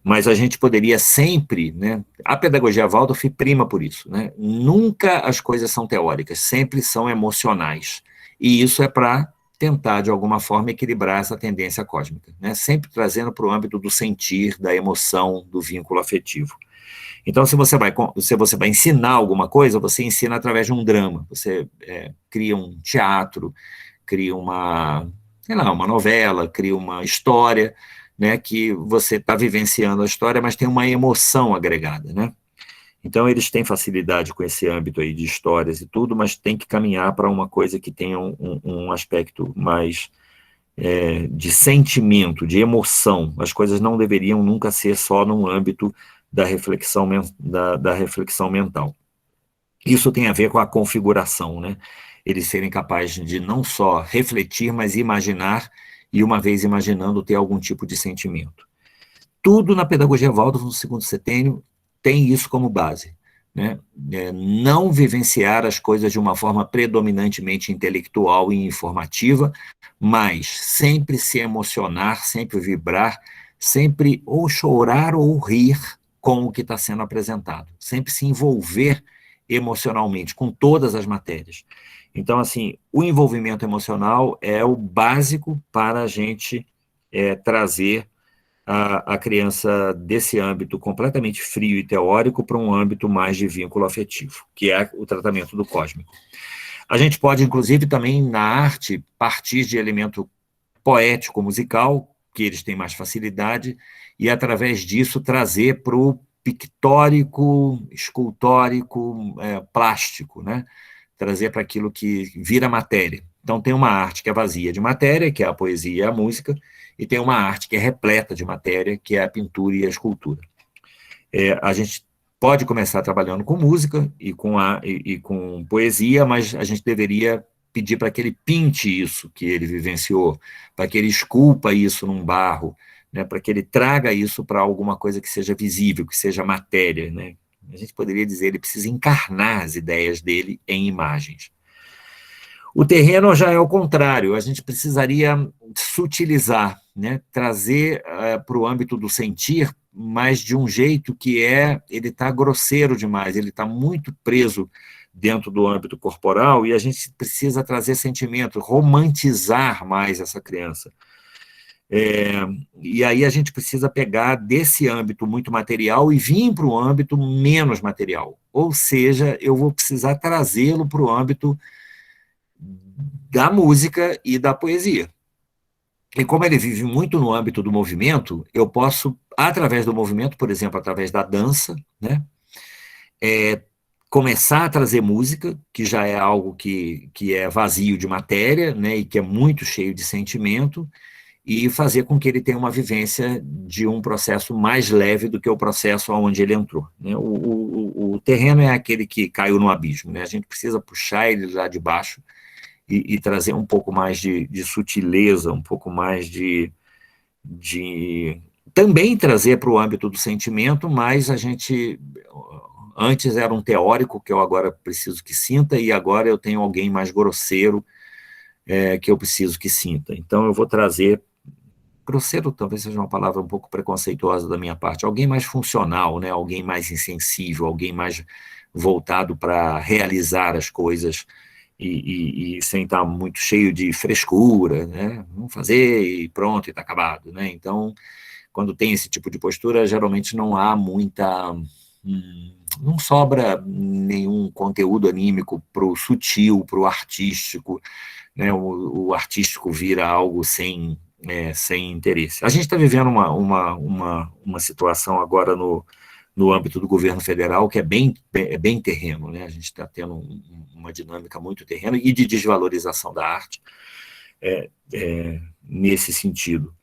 Mas a gente poderia sempre, né, a pedagogia Waldorf prima por isso, né? Nunca as coisas são teóricas, sempre são emocionais. E isso é para tentar, de alguma forma, equilibrar essa tendência cósmica, né? Sempre trazendo para o âmbito do sentir, da emoção, do vínculo afetivo. Então, se você vai ensinar alguma coisa, você ensina através de um drama, você cria um teatro, cria sei lá, uma novela, cria uma história, né, que você está vivenciando a história, mas tem uma emoção agregada, né? Então, eles têm facilidade com esse âmbito aí de histórias e tudo, mas tem que caminhar para uma coisa que tenha um aspecto mais de sentimento, de emoção. As coisas não deveriam nunca ser só no âmbito da reflexão, da reflexão mental. Isso tem a ver com a configuração, né? Eles serem capazes de não só refletir, mas imaginar, e uma vez imaginando, ter algum tipo de sentimento. Tudo na pedagogia Waldorf no segundo setênio tem isso como base, né? Não vivenciar as coisas de uma forma predominantemente intelectual e informativa, mas sempre se emocionar, sempre vibrar, sempre ou chorar ou rir com o que está sendo apresentado, sempre se envolver emocionalmente com todas as matérias. Então, assim, o envolvimento emocional é o básico para a gente trazer a criança desse âmbito completamente frio e teórico para um âmbito mais de vínculo afetivo, que é o tratamento do cósmico. A gente pode, inclusive, também, na arte, partir de elemento poético, musical, que eles têm mais facilidade, e, através disso, trazer para o pictórico, escultórico, plástico, né? Trazer para aquilo que vira matéria. Então, tem uma arte que é vazia de matéria, que é a poesia e a música, e tem uma arte que é repleta de matéria, que é a pintura e a escultura. A gente pode começar trabalhando com música e com poesia, mas a gente deveria pedir para que ele pinte isso que ele vivenciou, para que ele esculpa isso num barro, né, para que ele traga isso para alguma coisa que seja visível, que seja matéria, né? A gente poderia dizer, ele precisa encarnar as ideias dele em imagens. O terreno já é o contrário, a gente precisaria sutilizar, né? Trazer para o âmbito do sentir, mas de um jeito que ele está grosseiro demais, ele está muito preso dentro do âmbito corporal, e a gente precisa trazer sentimento, romantizar mais essa criança. E aí a gente precisa pegar desse âmbito muito material e vir para o âmbito menos material. Ou seja, eu vou precisar trazê-lo para o âmbito da música e da poesia. E como ele vive muito no âmbito do movimento, eu posso, através do movimento, por exemplo, através da dança, né, começar a trazer música, que já é algo que é vazio de matéria, né, e que é muito cheio de sentimento, e fazer com que ele tenha uma vivência de um processo mais leve do que o processo onde ele entrou, né? O terreno é aquele que caiu no abismo, né? A gente precisa puxar ele lá de baixo e trazer um pouco mais de sutileza, um pouco mais também trazer para o âmbito do sentimento, mas a gente antes era um teórico que eu agora preciso que sinta, e agora eu tenho alguém mais grosseiro que eu preciso que sinta. Então eu vou trazer, grosseiro talvez seja uma palavra um pouco preconceituosa da minha parte, alguém mais funcional, né? Alguém mais insensível, alguém mais voltado para realizar as coisas e sem estar muito cheio de frescura, né? Vamos fazer e pronto, e está acabado, né? Então, quando tem esse tipo de postura, geralmente não há não sobra nenhum conteúdo anímico para o sutil, para o artístico, né? O artístico vira algo sem interesse. A gente está vivendo uma situação agora no âmbito do governo federal que é bem terreno, né? A gente está tendo uma dinâmica muito terreno e de desvalorização da arte nesse sentido.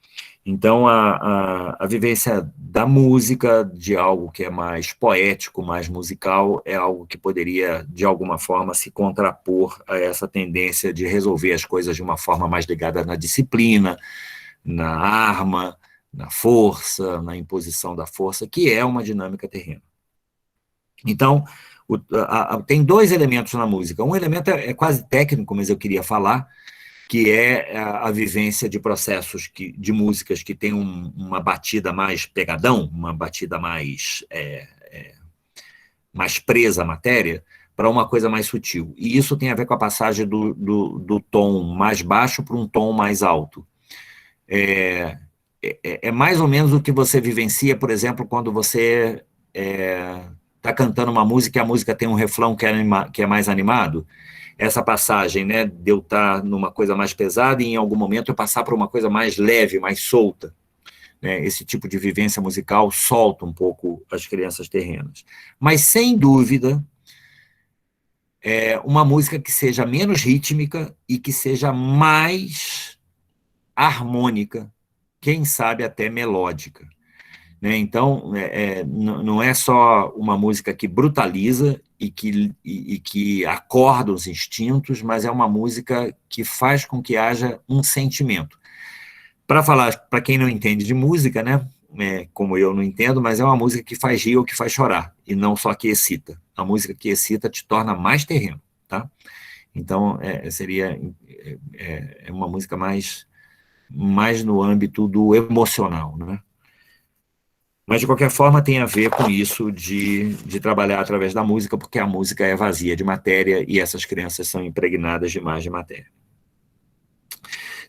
Então, a vivência da música, de algo que é mais poético, mais musical, é algo que poderia, de alguma forma, se contrapor a essa tendência de resolver as coisas de uma forma mais ligada na disciplina, na arma, na força, na imposição da força, que é uma dinâmica terrena. Então, tem dois elementos na música. Um elemento é quase técnico, mas eu queria falar, que é a vivência de processos de músicas que tem uma batida mais pegadão, uma batida mais presa à matéria, para uma coisa mais sutil. E isso tem a ver com a passagem do tom mais baixo para um tom mais alto. É mais ou menos o que você vivencia, por exemplo, quando você está cantando uma música e a música tem um refrão que é mais animado. Essa passagem, né, de eu estar numa coisa mais pesada e em algum momento eu passar para uma coisa mais leve, mais solta. Né? Esse tipo de vivência musical solta um pouco as crianças terrenas. Mas, sem dúvida, uma música que seja menos rítmica e que seja mais harmônica, quem sabe até melódica. Né? Então, não é só uma música que brutaliza e que acorda os instintos, mas é uma música que faz com que haja um sentimento. Para falar, para quem não entende de música, né? Como eu não entendo, mas é uma música que faz rir ou que faz chorar, e não só que excita. A música que excita te torna mais terreno, tá? Então, seria uma música mais no âmbito do emocional, né? Mas, de qualquer forma, tem a ver com isso de trabalhar através da música, porque a música é vazia de matéria e essas crianças são impregnadas demais de matéria.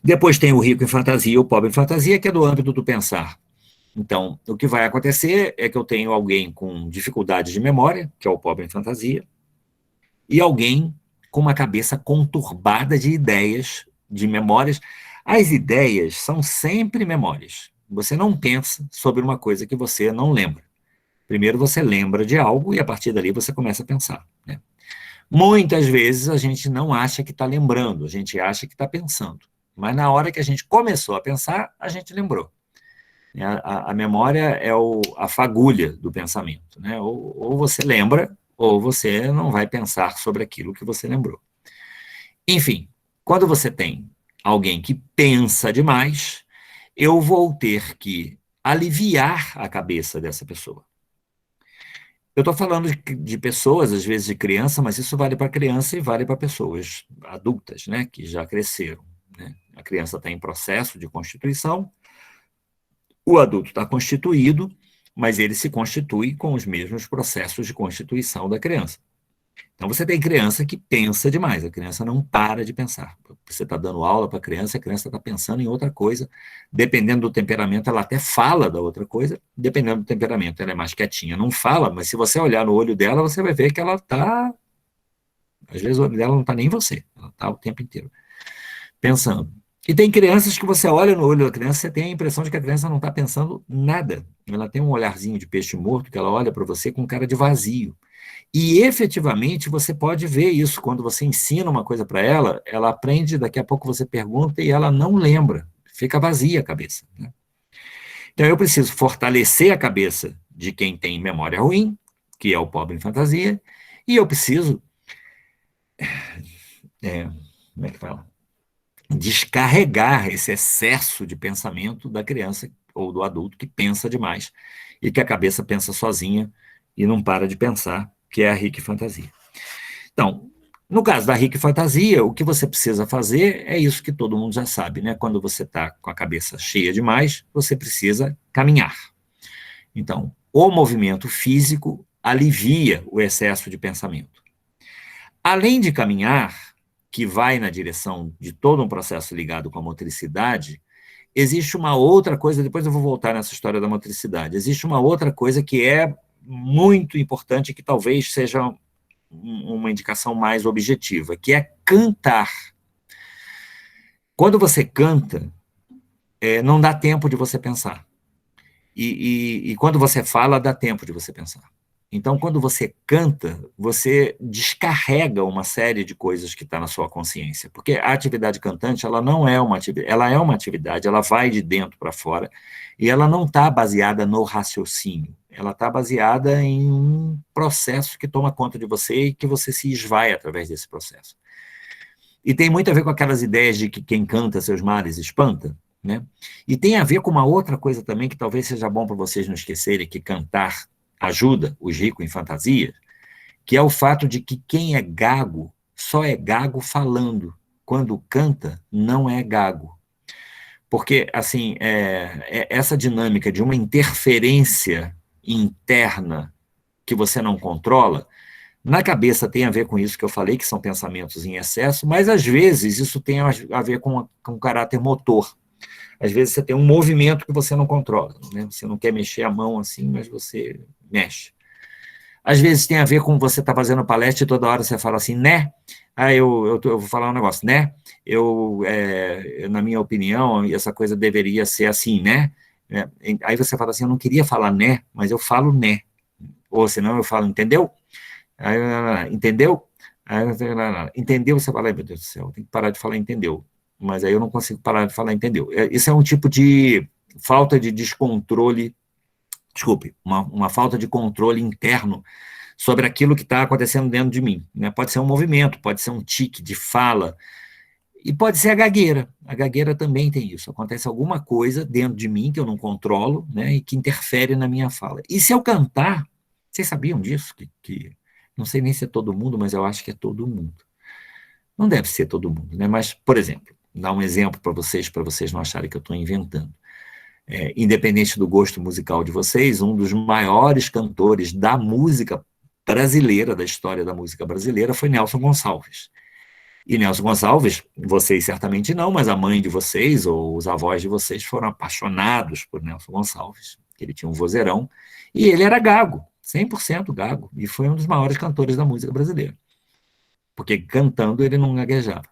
Depois tem o rico em fantasia e o pobre em fantasia, que é do âmbito do pensar. Então, o que vai acontecer é que eu tenho alguém com dificuldade de memória, que é o pobre em fantasia, e alguém com uma cabeça conturbada de ideias, de memórias. As ideias são sempre memórias. Você não pensa sobre uma coisa que você não lembra. Primeiro você lembra de algo e a partir dali você começa a pensar. Né? Muitas vezes a gente não acha que está lembrando, a gente acha que está pensando. Mas na hora que a gente começou a pensar, a gente lembrou. A memória é a fagulha do pensamento. Né? Ou você lembra, ou você não vai pensar sobre aquilo que você lembrou. Enfim, quando você tem alguém que pensa demais, eu vou ter que aliviar a cabeça dessa pessoa. Eu estou falando de pessoas, às vezes de criança, mas isso vale para criança e vale para pessoas adultas, né, que já cresceram, né? A criança está em processo de constituição, o adulto está constituído, mas ele se constitui com os mesmos processos de constituição da criança. Então, você tem criança que pensa demais, a criança não para de pensar. Você está dando aula para a criança está pensando em outra coisa, dependendo do temperamento, ela até fala da outra coisa, dependendo do temperamento, ela é mais quietinha, não fala, mas se você olhar no olho dela, você vai ver que ela está, às vezes o olho dela não está nem em você, ela está o tempo inteiro pensando. E tem crianças que você olha no olho da criança, você tem a impressão de que a criança não está pensando nada. Ela tem um olharzinho de peixe morto, que ela olha para você com cara de vazio. E efetivamente você pode ver isso quando você ensina uma coisa para ela, ela aprende, daqui a pouco você pergunta e ela não lembra, fica vazia a cabeça, né? Então eu preciso fortalecer a cabeça de quem tem memória ruim, que é o pobre em fantasia, e eu preciso, como é que fala? Descarregar esse excesso de pensamento da criança ou do adulto que pensa demais e que a cabeça pensa sozinha e não para de pensar, que é a rica fantasia. Então, no caso da rica fantasia, o que você precisa fazer é isso que todo mundo já sabe, né? Quando você está com a cabeça cheia demais, você precisa caminhar. Então, o movimento físico alivia o excesso de pensamento. Além de caminhar, que vai na direção de todo um processo ligado com a motricidade, existe uma outra coisa, depois eu vou voltar nessa história da motricidade, existe uma outra coisa que é muito importante, que talvez seja uma indicação mais objetiva, que é cantar. Quando você canta, não dá tempo de você pensar. E quando você fala, dá tempo de você pensar. Então, quando você canta, você descarrega uma série de coisas que está na sua consciência, porque a atividade cantante, ela não é uma atividade, ela é uma atividade, ela vai de dentro para fora, e ela não está baseada no raciocínio, ela está baseada em um processo que toma conta de você e que você se esvai através desse processo. E tem muito a ver com aquelas ideias de que quem canta seus males espanta, né? E tem a ver com uma outra coisa também que talvez seja bom para vocês não esquecerem, que cantar ajuda os ricos em fantasia, que é o fato de que quem é gago só é gago falando. Quando canta, não é gago. Porque, assim, essa dinâmica de uma interferência interna que você não controla, na cabeça tem a ver com isso que eu falei, que são pensamentos em excesso, mas às vezes isso tem a ver com caráter motor. Às vezes você tem um movimento que você não controla, né? Você não quer mexer a mão assim, mas você mexe. Às vezes tem a ver com você estar fazendo palestra e toda hora você fala assim, né? Eu vou falar um negócio, né? Na minha opinião, essa coisa deveria ser assim, né? Aí você fala assim, eu não queria falar né, mas eu falo né. Ou senão eu falo, entendeu? Aí, entendeu? Aí, entendeu? Você fala, ai, meu Deus do céu, tem que parar de falar entendeu. Mas aí eu não consigo parar de falar entendeu. Isso é um tipo de falta de descontrole, desculpe, uma falta de controle interno sobre aquilo que está acontecendo dentro de mim, né? Pode ser um movimento, pode ser um tique de fala, e pode ser a gagueira. A gagueira também tem isso. Acontece alguma coisa dentro de mim que eu não controlo, né, e que interfere na minha fala. E se eu cantar, vocês sabiam disso? Não sei nem se é todo mundo, mas eu acho que é todo mundo. Não deve ser todo mundo, né? Mas, por exemplo, dar um exemplo para vocês não acharem que eu estou inventando. Independente do gosto musical de vocês, um dos maiores cantores da música brasileira, da história da música brasileira, foi Nelson Gonçalves. E Nelson Gonçalves, vocês certamente não, mas a mãe de vocês ou os avós de vocês foram apaixonados por Nelson Gonçalves. Ele tinha um vozeirão e ele era gago, 100% gago, e foi um dos maiores cantores da música brasileira. Porque cantando ele não gaguejava.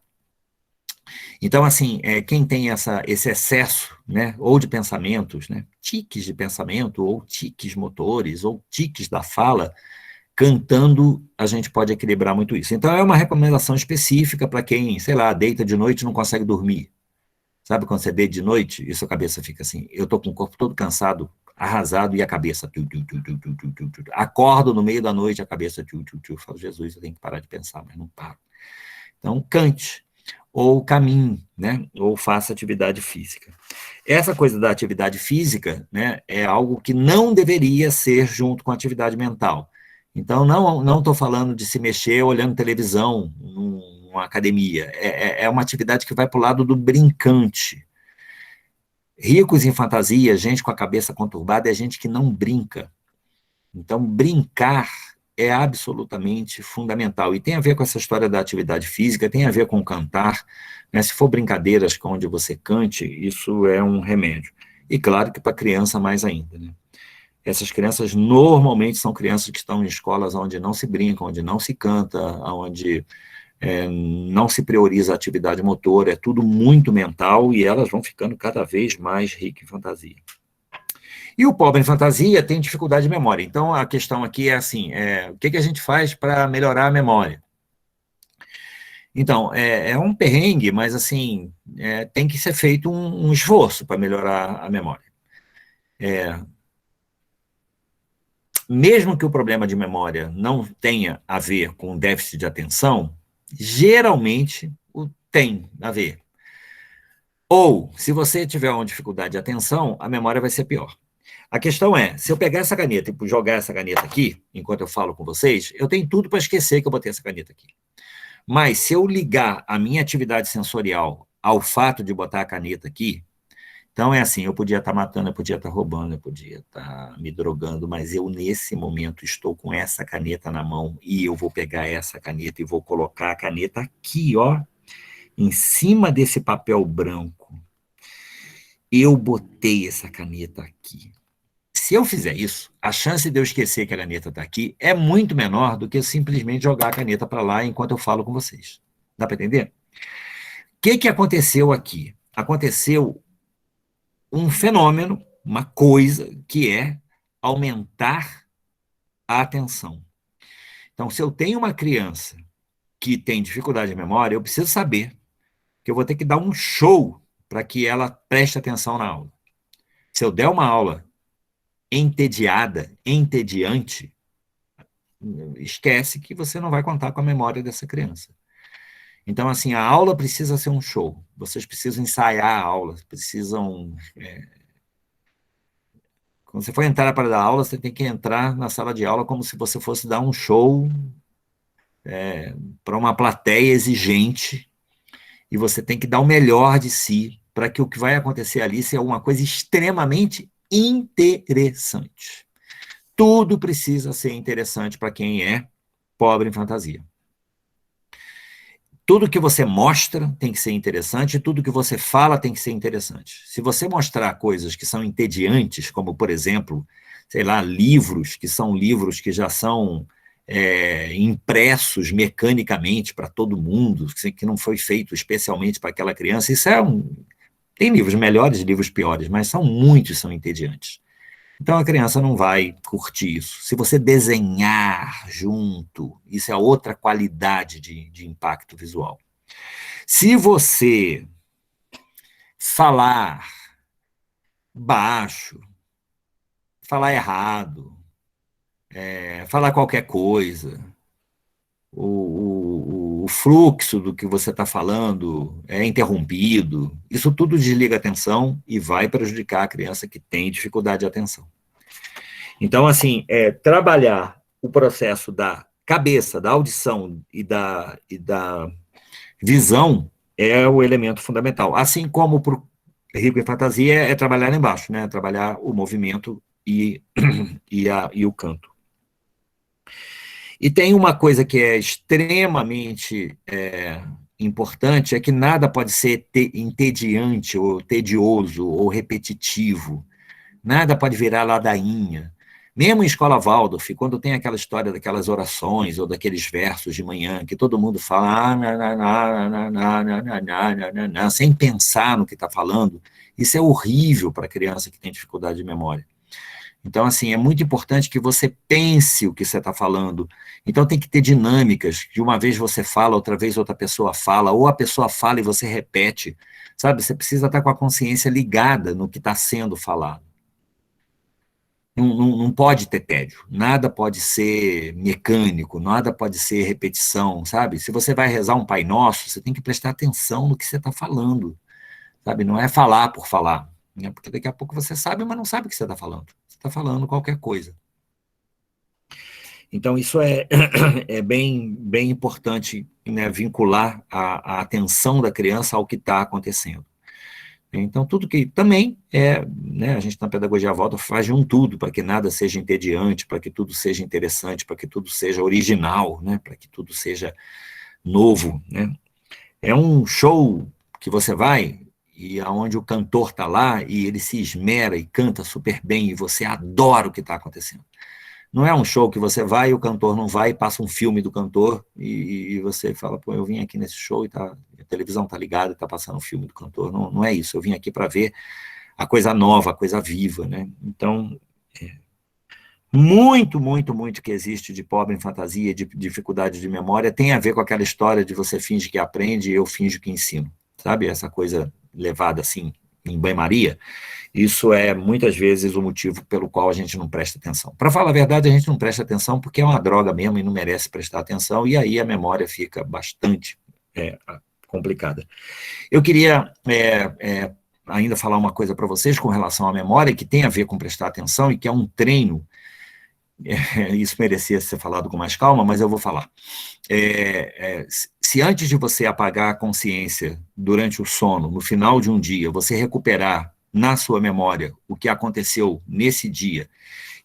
Então, assim, quem tem esse excesso, né, ou de pensamentos, né, tiques de pensamento, ou tiques motores, ou tiques da fala, cantando, a gente pode equilibrar muito isso. Então, é uma recomendação específica para quem, sei lá, deita de noite e não consegue dormir. Sabe quando você deita de noite e sua cabeça fica assim? Eu estou com o corpo todo cansado, arrasado, e a cabeça... Acordo no meio da noite, a cabeça... Falo, Jesus, eu tenho que parar de pensar, mas não paro. Então, cante, ou caminhe, né? Ou faça atividade física. Essa coisa da atividade física, né, é algo que não deveria ser junto com a atividade mental. Então, não estou falando de se mexer olhando televisão numa academia. É uma atividade que vai para o lado do brincante. Ricos em fantasia, gente com a cabeça conturbada, é gente que não brinca. Então, brincar é absolutamente fundamental. E tem a ver com essa história da atividade física, tem a ver com cantar, né? Se for brincadeiras onde você cante, isso é um remédio. E claro que para criança mais ainda, né? Essas crianças normalmente são crianças que estão em escolas onde não se brinca, onde não se canta, onde não se prioriza a atividade motora, é tudo muito mental e elas vão ficando cada vez mais ricas em fantasia. E o pobre em fantasia tem dificuldade de memória. Então, a questão aqui é assim, o que a gente faz para melhorar a memória? Então, é um perrengue, mas assim, tem que ser feito um esforço para melhorar a memória. Mesmo que o problema de memória não tenha a ver com déficit de atenção, geralmente tem a ver. Ou, se você tiver uma dificuldade de atenção, a memória vai ser pior. A questão é, se eu pegar essa caneta e jogar essa caneta aqui, enquanto eu falo com vocês, eu tenho tudo para esquecer que eu botei essa caneta aqui. Mas se eu ligar a minha atividade sensorial ao fato de botar a caneta aqui, então é assim, eu podia estar matando, eu podia estar roubando, eu podia estar me drogando, mas eu nesse momento estou com essa caneta na mão e eu vou pegar essa caneta e vou colocar a caneta aqui, ó, em cima desse papel branco. Eu botei essa caneta aqui. Se eu fizer isso, a chance de eu esquecer que a caneta está aqui é muito menor do que eu simplesmente jogar a caneta para lá enquanto eu falo com vocês. Dá para entender? O que aconteceu aqui? Aconteceu um fenômeno, uma coisa, que é aumentar a atenção. Então, se eu tenho uma criança que tem dificuldade de memória, eu preciso saber que eu vou ter que dar um show para que ela preste atenção na aula. Se eu der uma aula entediada, entediante, esquece que você não vai contar com a memória dessa criança. Então, assim, a aula precisa ser um show. Vocês precisam ensaiar a aula, precisam... Quando você for entrar para dar aula, você tem que entrar na sala de aula como se você fosse dar um show para uma plateia exigente, e você tem que dar o melhor de si para que o que vai acontecer ali seja uma coisa extremamente interessante. Tudo precisa ser interessante para quem é pobre em fantasia. Tudo que você mostra tem que ser interessante, tudo que você fala tem que ser interessante. Se você mostrar coisas que são entediantes, como, por exemplo, sei lá, livros, que são livros que já são impressos mecanicamente para todo mundo, que não foi feito especialmente para aquela criança, isso tem livros melhores e livros piores, mas muitos são entediantes. Então, a criança não vai curtir isso. Se você desenhar junto, isso é outra qualidade de impacto visual. Se você falar baixo, falar errado, falar qualquer coisa, o fluxo do que você está falando é interrompido, isso tudo desliga a atenção e vai prejudicar a criança que tem dificuldade de atenção. Então, assim, trabalhar o processo da cabeça, da audição e da visão é o elemento fundamental. Assim como para o rico em fantasia é trabalhar lá embaixo, né? Trabalhar o movimento e o canto. E tem uma coisa que é extremamente importante, é que nada pode ser entediante, ou tedioso, ou repetitivo. Nada pode virar ladainha. Mesmo em escola Waldorf, quando tem aquela história daquelas orações, ou daqueles versos de manhã, que todo mundo fala, sem pensar no que está falando, isso é horrível para a criança que tem dificuldade de memória. Então, assim, é muito importante que você pense o que você está falando. Então, tem que ter dinâmicas, de uma vez você fala, outra vez outra pessoa fala, ou a pessoa fala e você repete, sabe? Você precisa estar com a consciência ligada no que está sendo falado. Não pode ter tédio, nada pode ser mecânico, nada pode ser repetição, sabe? Se você vai rezar um Pai Nosso, você tem que prestar atenção no que você está falando, sabe? Não é falar por falar, né? Porque daqui a pouco você sabe, mas não sabe o que você está falando. Você está falando qualquer coisa. Então, isso é bem importante, né, vincular a atenção da criança ao que está acontecendo. Então, tudo que também né, a gente na pedagogia volta faz de um tudo para que nada seja entediante, para que tudo seja interessante, para que tudo seja original, né, para que tudo seja novo, né. É um show que você vai e aonde o cantor está lá e ele se esmera e canta super bem e você adora o que está acontecendo. Não é um show que você vai e o cantor não vai e passa um filme do cantor e você fala, pô, eu vim aqui nesse show e a televisão está ligada e está passando um filme do cantor. Não é isso, eu vim aqui para ver a coisa nova, a coisa viva, né? Então, muito, muito, muito que existe de pobre em fantasia, de dificuldade de memória, tem a ver com aquela história de você finge que aprende e eu finjo que ensino, sabe? Essa coisa levada assim em banho-maria. Isso é, muitas vezes, o motivo pelo qual a gente não presta atenção. Para falar a verdade, a gente não presta atenção porque é uma droga mesmo e não merece prestar atenção, e aí a memória fica bastante complicada. Eu queria ainda falar uma coisa para vocês com relação à memória, que tem a ver com prestar atenção e que é um treino. Isso merecia ser falado com mais calma, mas eu vou falar. Se antes de você apagar a consciência durante o sono, no final de um dia, você recuperar na sua memória o que aconteceu nesse dia,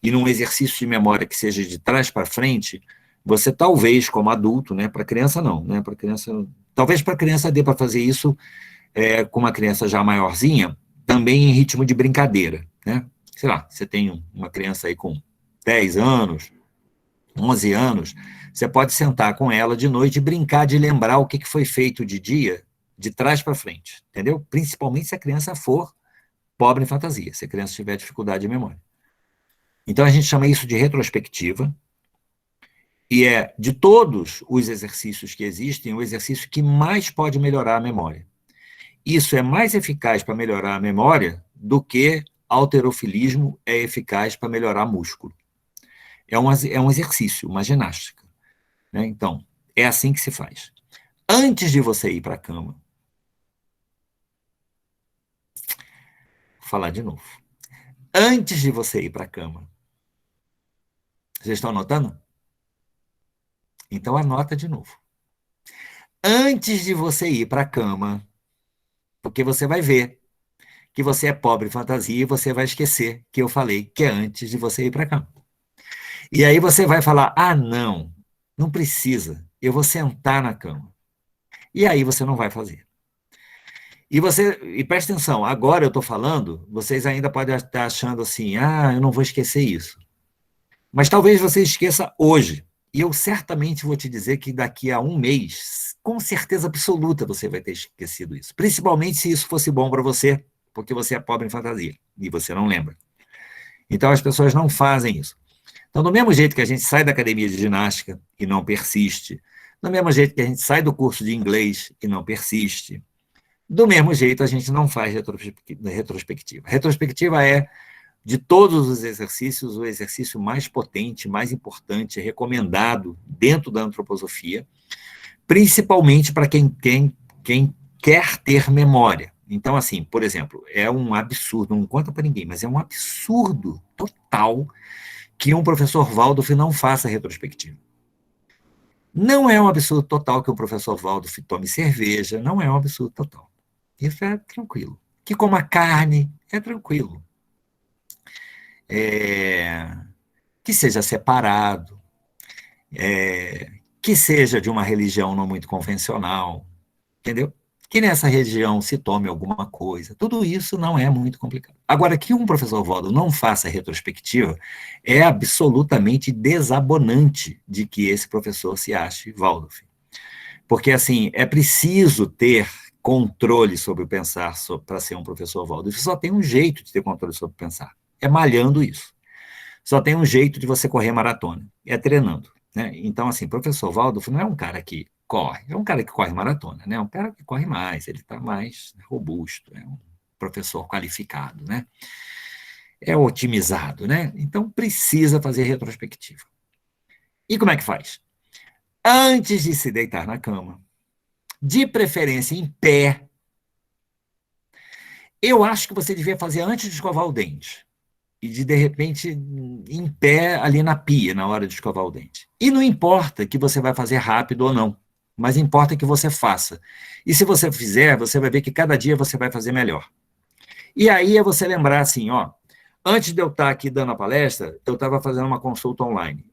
e num exercício de memória que seja de trás para frente, você talvez, como adulto, né, para criança não, né, para criança, talvez para criança dê para fazer isso com uma criança já maiorzinha, também em ritmo de brincadeira, né? Sei lá, você tem uma criança aí com 10 anos, 11 anos, você pode sentar com ela de noite e brincar de lembrar o que foi feito de dia, de trás para frente, entendeu? Principalmente se a criança for pobre em fantasia, se a criança tiver dificuldade de memória. Então, a gente chama isso de retrospectiva, e de todos os exercícios que existem, o exercício que mais pode melhorar a memória. Isso é mais eficaz para melhorar a memória do que halterofilismo é eficaz para melhorar músculo. É um exercício, uma ginástica, né? Então, é assim que se faz. Antes de você ir para a cama, vou falar de novo. Antes de você ir para a cama, vocês estão anotando? Então, anota de novo. Antes de você ir para a cama, porque você vai ver que você é pobre em fantasia e você vai esquecer que eu falei que é antes de você ir para a cama. E aí você vai falar, não precisa, eu vou sentar na cama. E aí você não vai fazer. E presta atenção, agora eu estou falando, vocês ainda podem estar achando assim, eu não vou esquecer isso. Mas talvez você esqueça hoje. E eu certamente vou te dizer que daqui a um mês, com certeza absoluta, você vai ter esquecido isso. Principalmente se isso fosse bom para você, porque você é pobre em fantasia e você não lembra. Então as pessoas não fazem isso. Então, do mesmo jeito que a gente sai da academia de ginástica e não persiste, do mesmo jeito que a gente sai do curso de inglês e não persiste, do mesmo jeito a gente não faz retrospectiva. Retrospectiva é, de todos os exercícios, o exercício mais potente, mais importante, recomendado dentro da antroposofia, principalmente para quem quer ter memória. Então, assim, por exemplo, é um absurdo, não conta para ninguém, mas é um absurdo total que um professor Waldorf não faça retrospectiva. Não é um absurdo total que o professor Waldorf tome cerveja, não é um absurdo total. Isso é tranquilo. Que coma carne, é tranquilo. Que seja separado, que seja de uma religião não muito convencional, entendeu? Que nessa região se tome alguma coisa. Tudo isso não é muito complicado. Agora, que um professor Waldorf não faça retrospectiva é absolutamente desabonante de que esse professor se ache Waldorf. Porque, assim, é preciso ter controle sobre o pensar para ser um professor Waldorf. Só tem um jeito de ter controle sobre o pensar. É malhando isso. Só tem um jeito de você correr maratona. É treinando. Né? Então, assim, professor Waldorf não é um cara que corre, é um cara que corre maratona, né? Um cara que corre mais, ele está mais robusto, é um professor qualificado, né? É otimizado, né? Então precisa fazer retrospectiva. E como é que faz? Antes de se deitar na cama, de preferência em pé, eu acho que você devia fazer antes de escovar o dente. e de repente, em pé ali na pia, na hora de escovar o dente. E não importa que você vai fazer rápido ou não, mas importa que você faça. E se você fizer, você vai ver que cada dia você vai fazer melhor. E aí é você lembrar assim, ó, antes de eu estar aqui dando a palestra, eu estava fazendo uma consulta online.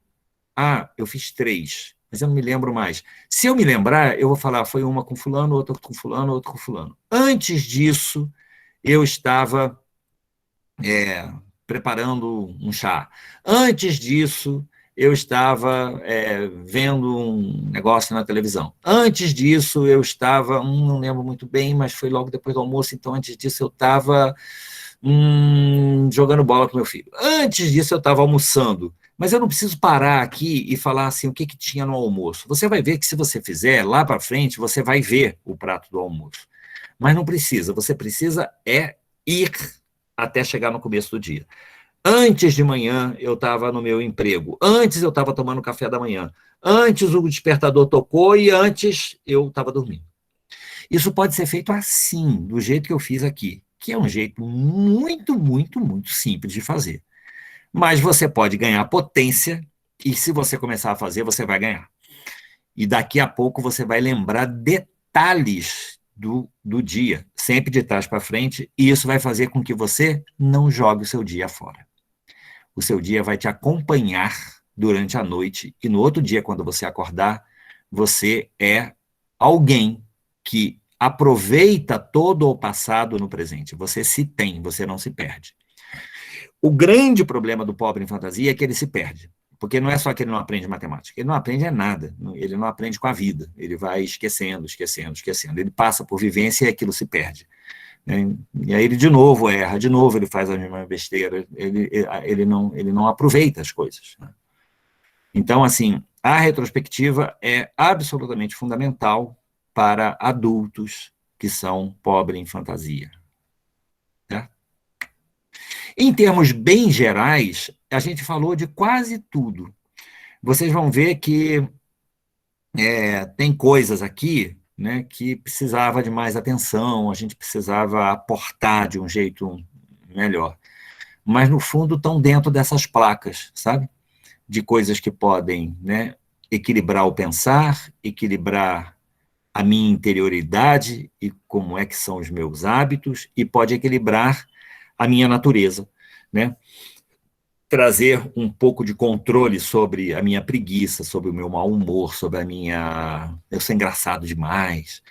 Ah, eu fiz 3, mas eu não me lembro mais. Se eu me lembrar, eu vou falar, foi uma com fulano, outra com fulano, outra com fulano. Antes disso, eu estava preparando um chá. Antes disso, eu estava vendo um negócio na televisão. Antes disso, eu estava, não lembro muito bem, mas foi logo depois do almoço, então antes disso eu estava jogando bola com meu filho. Antes disso eu estava almoçando. Mas eu não preciso parar aqui e falar assim o que tinha no almoço. Você vai ver que se você fizer lá para frente, você vai ver o prato do almoço. Mas não precisa, você precisa ir até chegar no começo do dia. Antes de manhã, eu estava no meu emprego. Antes, eu estava tomando café da manhã. Antes, o despertador tocou e antes, eu estava dormindo. Isso pode ser feito assim, do jeito que eu fiz aqui, que é um jeito muito, muito, muito simples de fazer. Mas você pode ganhar potência e se você começar a fazer, você vai ganhar. E daqui a pouco você vai lembrar detalhes do dia, sempre de trás para frente, e isso vai fazer com que você não jogue o seu dia fora. O seu dia vai te acompanhar durante a noite, e no outro dia, quando você acordar, você é alguém que aproveita todo o passado no presente. Você se tem, você não se perde. O grande problema do pobre em fantasia é que ele se perde. Porque não é só que ele não aprende matemática, ele não aprende nada, ele não aprende com a vida, ele vai esquecendo, esquecendo, esquecendo. Ele passa por vivência e aquilo se perde. Né? E aí ele de novo erra, de novo ele faz a mesma besteira, ele não aproveita as coisas. Né? Então, assim, a retrospectiva é absolutamente fundamental para adultos que são pobres em fantasia. Tá? Em termos bem gerais, a gente falou de quase tudo. Vocês vão ver que tem coisas aqui, né, que precisava de mais atenção, a gente precisava aportar de um jeito melhor. Mas, no fundo, estão dentro dessas placas, sabe? De coisas que podem, né, equilibrar o pensar, equilibrar a minha interioridade e como é que são os meus hábitos, e pode equilibrar a minha natureza, né? Trazer um pouco de controle sobre a minha preguiça, sobre o meu mau humor, sobre a minha... Eu sou engraçado demais,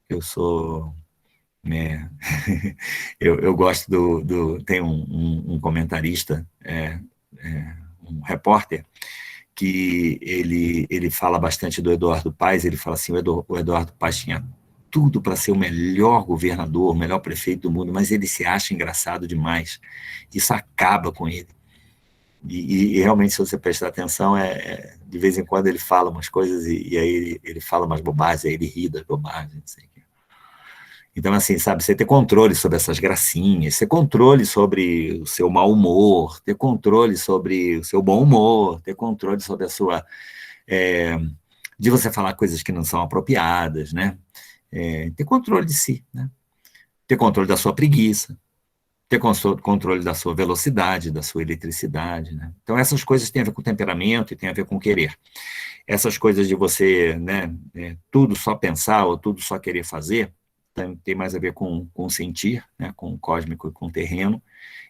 eu sou... Né? eu gosto tem um comentarista, um repórter, que ele fala bastante do Eduardo Paes, ele fala assim, o Eduardo Paes tinha tudo para ser o melhor governador, o melhor prefeito do mundo, mas ele se acha engraçado demais. Isso acaba com ele. E realmente, se você prestar atenção, de vez em quando ele fala umas coisas e aí ele fala umas bobagens, aí ele ri das bobagens, não sei o quê. Então, assim, sabe, você ter controle sobre essas gracinhas, ter controle sobre o seu mau humor, ter controle sobre o seu bom humor, ter controle sobre a sua... de você falar coisas que não são apropriadas, né? Ter controle de si, né? Ter controle da sua preguiça, ter controle da sua velocidade, da sua eletricidade, né? Então, essas coisas têm a ver com temperamento e têm a ver com querer. Essas coisas de você, né, tudo só pensar ou tudo só querer fazer, tem mais a ver com sentir, né, com o cósmico e com o terreno,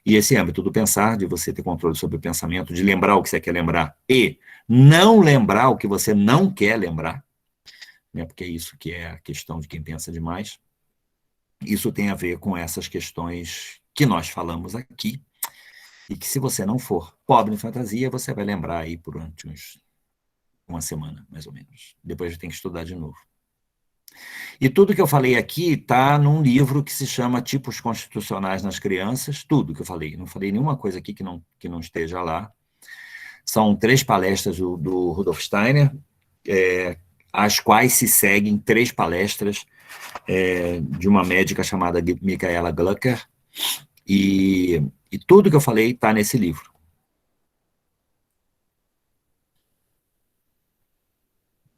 e esse âmbito do pensar, de você ter controle sobre o pensamento, de lembrar o que você quer lembrar e não lembrar o que você não quer lembrar, né, porque é isso que é a questão de quem pensa demais. Isso tem a ver com essas questões que nós falamos aqui, e que se você não for pobre em fantasia, você vai lembrar aí durante uma semana, mais ou menos. Depois tem que estudar de novo. E tudo que eu falei aqui está num livro que se chama Tipos Constitucionais nas Crianças, tudo que eu falei. Não falei nenhuma coisa aqui que não esteja lá. São 3 palestras do Rudolf Steiner, às quais se seguem 3 palestras de uma médica chamada Michaela Glucker, e tudo que eu falei está nesse livro.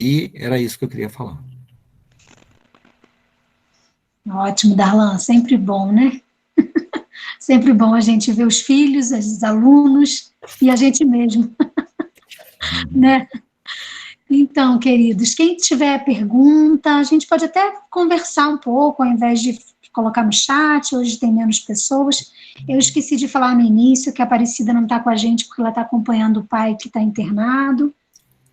E era isso que eu queria falar. Ótimo, Darlan, sempre bom, né? Sempre bom a gente ver os filhos, os alunos e a gente mesmo, né? Então, queridos, quem tiver pergunta, a gente pode até conversar um pouco, ao invés de colocar no chat, hoje tem menos pessoas. Eu esqueci de falar no início que a Aparecida não está com a gente porque ela está acompanhando o pai que está internado,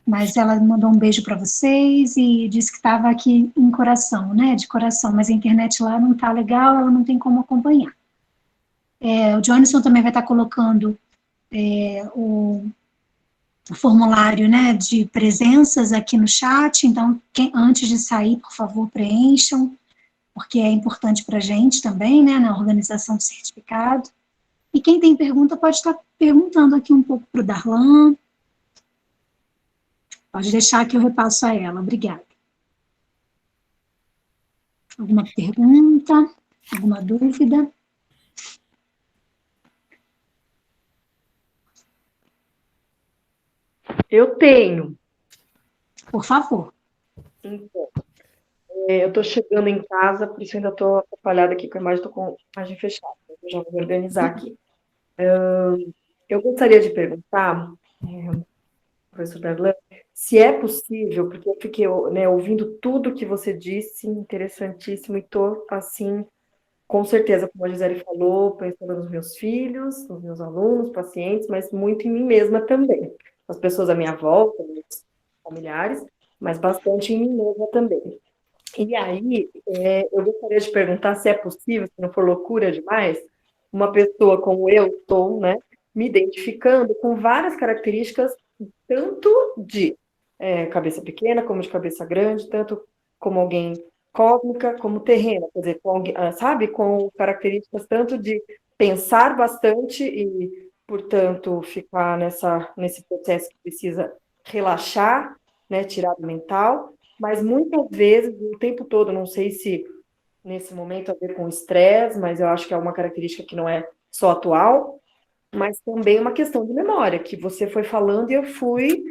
mas ela mandou um beijo para vocês e disse que estava aqui em coração, né, de coração, mas a internet lá não está legal, ela não tem como acompanhar. O Johnson também vai estar colocando o formulário, né, de presenças aqui no chat, então, antes de sair, por favor, preencham, porque é importante para a gente também, né, na organização do certificado. E quem tem pergunta pode estar perguntando aqui um pouco para o Darlan. Pode deixar que eu repasso a ela. Obrigada. Alguma pergunta? Alguma dúvida? Eu tenho. Por favor. Então, eu estou chegando em casa, por isso ainda estou atrapalhada aqui com a imagem, estou com a imagem fechada. Eu já vou me organizar aqui. Eu gostaria de perguntar, professor Darlan, se é possível, porque eu fiquei, né, ouvindo tudo que você disse, interessantíssimo, e estou, assim, com certeza, como a Gisele falou, pensando nos meus filhos, nos meus alunos, pacientes, mas muito em mim mesma também. As pessoas à minha volta, meus familiares, mas bastante em mim mesma também. E aí, eu gostaria de perguntar se é possível, se não for loucura demais, uma pessoa como eu estou, né, me identificando com várias características, tanto de cabeça pequena, como de cabeça grande, tanto como alguém cósmica, como terrena, quer dizer, com alguém, sabe, com características tanto de pensar bastante e, portanto, ficar nesse processo que precisa relaxar, né, tirar do mental, mas muitas vezes, o tempo todo, não sei se nesse momento a ver com estresse, mas eu acho que é uma característica que não é só atual, mas também uma questão de memória, que você foi falando e eu fui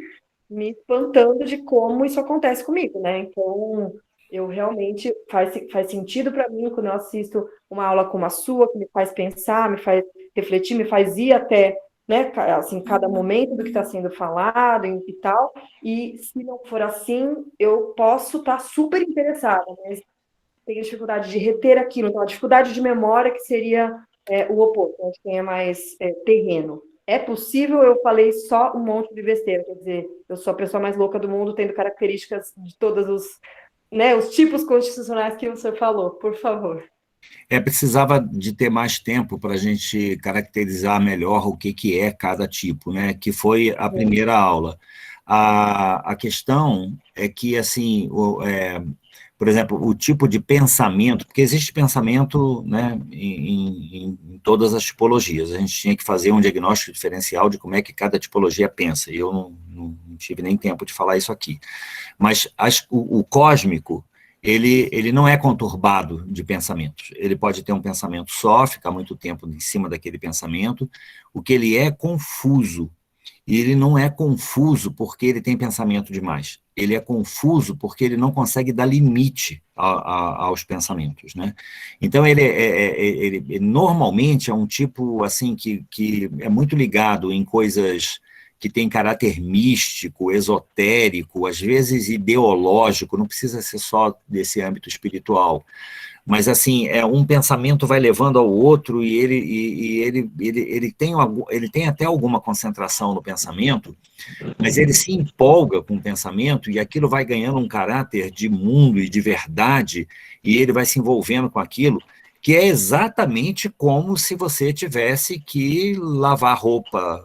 me espantando de como isso acontece comigo, né? Então, eu realmente, faz sentido para mim quando eu assisto uma aula como a sua, que me faz pensar, me faz refletir, me faz ir até, né, assim, cada momento do que está sendo falado e tal, e se não for assim, eu posso estar super interessada, mas tenho dificuldade de reter aquilo, então a dificuldade de memória que seria o oposto, onde tem mais terreno. É possível, eu falei só um monte de besteira, quer dizer, eu sou a pessoa mais louca do mundo, tendo características de todos os tipos constitucionais que você falou, por favor. Precisava de ter mais tempo para a gente caracterizar melhor o que é cada tipo, né? Que foi a primeira aula. A questão é que, assim, por exemplo, o tipo de pensamento, porque existe pensamento, né, em todas as tipologias, a gente tinha que fazer um diagnóstico diferencial de como é que cada tipologia pensa, e eu não tive nem tempo de falar isso aqui. Mas o cósmico, ele não é conturbado de pensamentos. Ele pode ter um pensamento só, ficar muito tempo em cima daquele pensamento. O que ele é confuso. E ele não é confuso porque ele tem pensamento demais. Ele é confuso porque ele não consegue dar limite aos pensamentos, né? Então, ele normalmente é um tipo assim que é muito ligado em coisas que tem caráter místico, esotérico, às vezes ideológico, não precisa ser só desse âmbito espiritual, mas assim, um pensamento vai levando ao outro e ele tem até alguma concentração no pensamento, mas ele se empolga com o pensamento e aquilo vai ganhando um caráter de mundo e de verdade e ele vai se envolvendo com aquilo, que é exatamente como se você tivesse que lavar roupa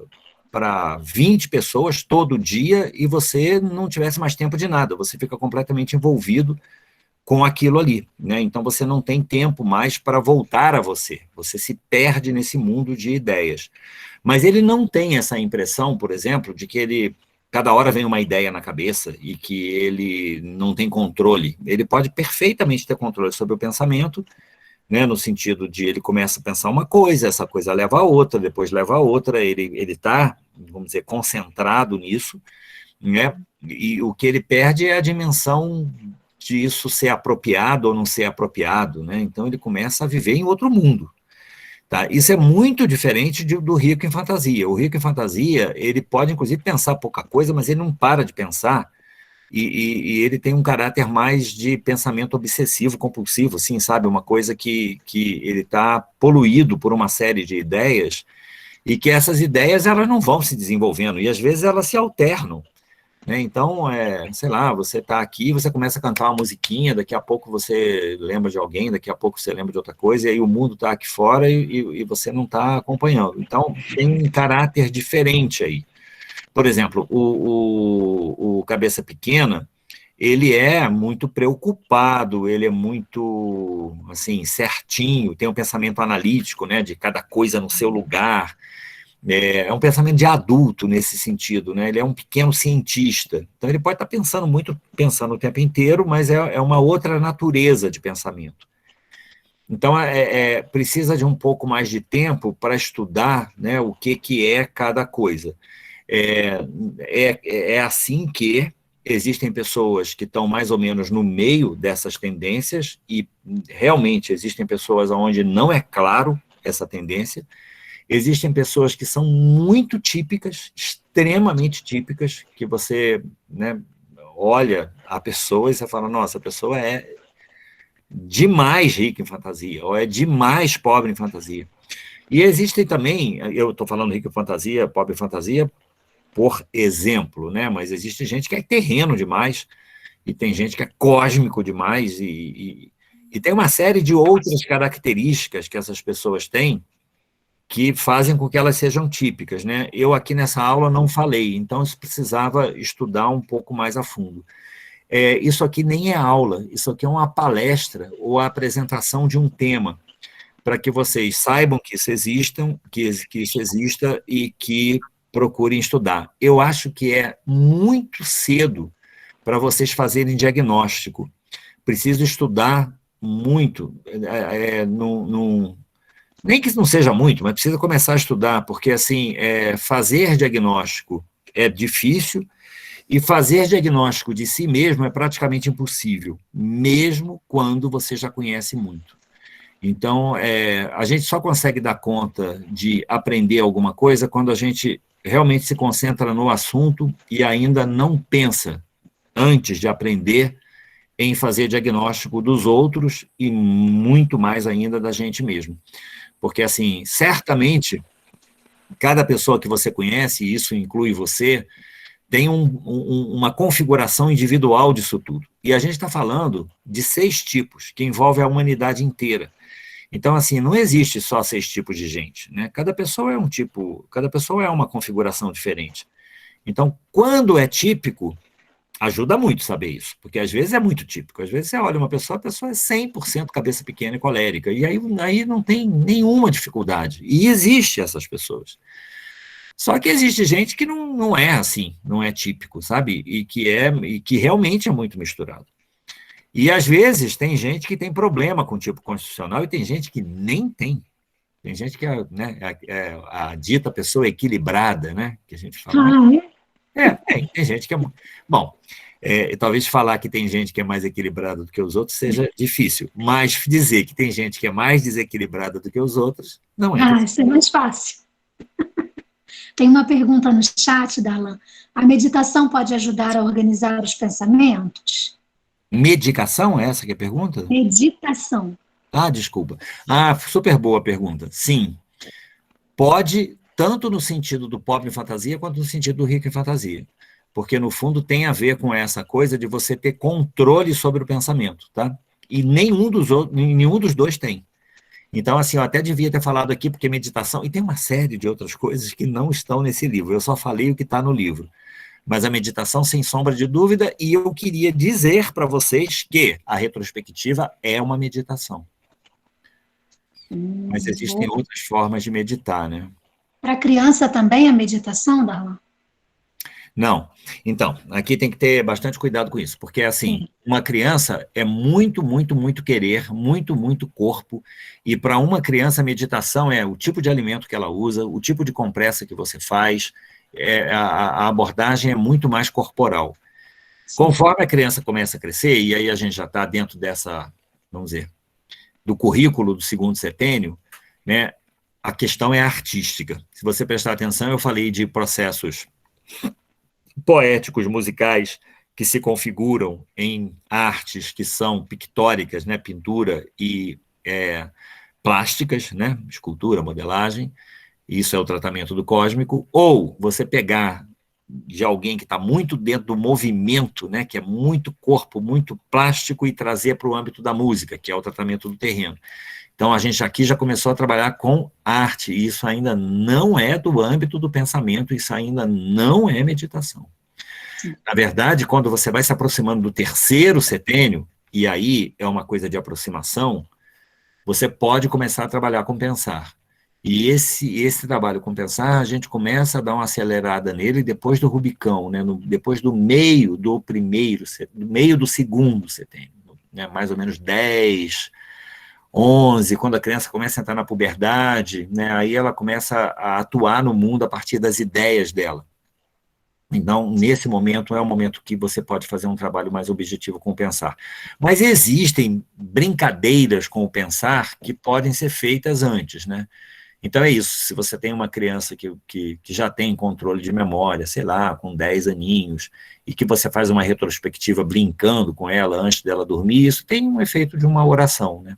para 20 pessoas todo dia e você não tivesse mais tempo de nada, você fica completamente envolvido com aquilo ali, né? Então você não tem tempo mais para voltar a você se perde nesse mundo de ideias. Mas ele não tem essa impressão, por exemplo, de que cada hora vem uma ideia na cabeça e que ele não tem controle. Ele pode perfeitamente ter controle sobre o pensamento, né, no sentido de ele começa a pensar uma coisa, essa coisa leva a outra, depois leva a outra, ele está, vamos dizer, concentrado nisso, né, e o que ele perde é a dimensão de isso ser apropriado ou não ser apropriado, né, então ele começa a viver em outro mundo. Tá? Isso é muito diferente do rico em fantasia. O rico em fantasia, ele pode, inclusive, pensar pouca coisa, mas ele não para de pensar, e ele tem um caráter mais de pensamento obsessivo, compulsivo, assim, sabe? Uma coisa que ele está poluído por uma série de ideias, e que essas ideias elas não vão se desenvolvendo, e às vezes elas se alternam. Né? Então, sei lá, você está aqui, você começa a cantar uma musiquinha, daqui a pouco você lembra de alguém, daqui a pouco você lembra de outra coisa, e aí o mundo está aqui fora e você não está acompanhando. Então, tem um caráter diferente aí. Por exemplo, o Cabeça Pequena, ele é muito preocupado, ele é muito, assim, certinho, tem um pensamento analítico, né, de cada coisa no seu lugar. É um pensamento de adulto nesse sentido, né? Ele é um pequeno cientista. Então, ele pode estar pensando o tempo inteiro, mas é uma outra natureza de pensamento. Então, precisa de um pouco mais de tempo para estudar, né, o que é cada coisa. É assim que existem pessoas que estão mais ou menos no meio dessas tendências, e realmente existem pessoas onde não é claro essa tendência. Existem pessoas que são muito típicas, extremamente típicas, que você, né, olha a pessoa e você fala, nossa, a pessoa é demais rica em fantasia, ou é demais pobre em fantasia. E existem também, eu estou falando rico em fantasia, pobre em fantasia, por exemplo, né, mas existe gente que é terreno demais, e tem gente que é cósmico demais, e tem uma série de outras características que essas pessoas têm, que fazem com que elas sejam típicas, né? Eu aqui nessa aula não falei, então isso precisava estudar um pouco mais a fundo. Isso aqui nem é aula, isso aqui é uma palestra ou a apresentação de um tema, para que vocês saibam que isso exista e que procurem estudar. Eu acho que é muito cedo para vocês fazerem diagnóstico. Preciso estudar muito, nem que não seja muito, mas precisa começar a estudar, porque assim, fazer diagnóstico é difícil, e fazer diagnóstico de si mesmo é praticamente impossível, mesmo quando você já conhece muito. Então, a gente só consegue dar conta de aprender alguma coisa quando a gente realmente se concentra no assunto e ainda não pensa, antes de aprender, em fazer diagnóstico dos outros e muito mais ainda da gente mesmo. Porque, assim, certamente, cada pessoa que você conhece, e isso inclui você, tem uma configuração individual disso tudo. E a gente está falando de 6 tipos, que envolve a humanidade inteira. Então, assim, não existe só 6 tipos de gente, né? Cada pessoa é um tipo, cada pessoa é uma configuração diferente. Então, quando é típico, ajuda muito saber isso, porque às vezes é muito típico. Às vezes você olha uma pessoa, a pessoa é 100% cabeça pequena e colérica, e aí não tem nenhuma dificuldade. E existe essas pessoas. Só que existe gente que não é assim, não é típico, sabe? E que realmente é muito misturado. E às vezes tem gente que tem problema com o tipo constitucional e tem gente que nem tem. Tem gente que né, a dita pessoa equilibrada, né? Que a gente fala. Tem gente que é... Bom, talvez falar que tem gente que é mais equilibrada do que os outros seja difícil, mas dizer que tem gente que é mais desequilibrada do que os outros não é difícil. Isso é mais fácil. Tem uma pergunta no chat, Darlan. A meditação pode ajudar a organizar os pensamentos? Medicação? É essa que é a pergunta? Meditação. Desculpa. Super boa pergunta. Sim, pode, tanto no sentido do pobre em fantasia, quanto no sentido do rico em fantasia. Porque, no fundo, tem a ver com essa coisa de você ter controle sobre o pensamento, tá? E nenhum dos dois tem. Então, assim, eu até devia ter falado aqui, porque meditação... E tem uma série de outras coisas que não estão nesse livro. Eu só falei o que está no livro. Mas a meditação, sem sombra de dúvida, e eu queria dizer para vocês que a retrospectiva é uma meditação. Mas existem outras formas de meditar, né? Para criança também a meditação, Darlan? Não. Então, aqui tem que ter bastante cuidado com isso, porque, assim, uma criança é muito, muito, muito querer, muito, muito corpo, e para uma criança a meditação é o tipo de alimento que ela usa, o tipo de compressa que você faz, a abordagem é muito mais corporal. Conforme a criança começa a crescer, e aí a gente já está dentro dessa, vamos dizer, do currículo do segundo setênio, né, a questão é artística. Se você prestar atenção, eu falei de processos poéticos, musicais, que se configuram em artes que são pictóricas, né, pintura e plásticas, né, escultura, modelagem, isso é o tratamento do cósmico, ou você pegar de alguém que está muito dentro do movimento, né, que é muito corpo, muito plástico, e trazer para o âmbito da música, que é o tratamento do terreno. Então, a gente aqui já começou a trabalhar com arte, e isso ainda não é do âmbito do pensamento, isso ainda não é meditação. Na verdade, quando você vai se aproximando do terceiro setênio, e aí é uma coisa de aproximação, você pode começar a trabalhar com pensar. E esse trabalho com pensar, a gente começa a dar uma acelerada nele depois do Rubicão, né, depois do meio do primeiro, do meio do segundo setênio, né, mais ou menos 10, 11, quando a criança começa a entrar na puberdade, né, aí ela começa a atuar no mundo a partir das ideias dela. Então, nesse momento, é um momento que você pode fazer um trabalho mais objetivo com o pensar. Mas existem brincadeiras com o pensar que podem ser feitas antes, né? Então é isso, se você tem uma criança que já tem controle de memória, sei lá, com 10 aninhos, e que você faz uma retrospectiva brincando com ela antes dela dormir, isso tem um efeito de uma oração, né?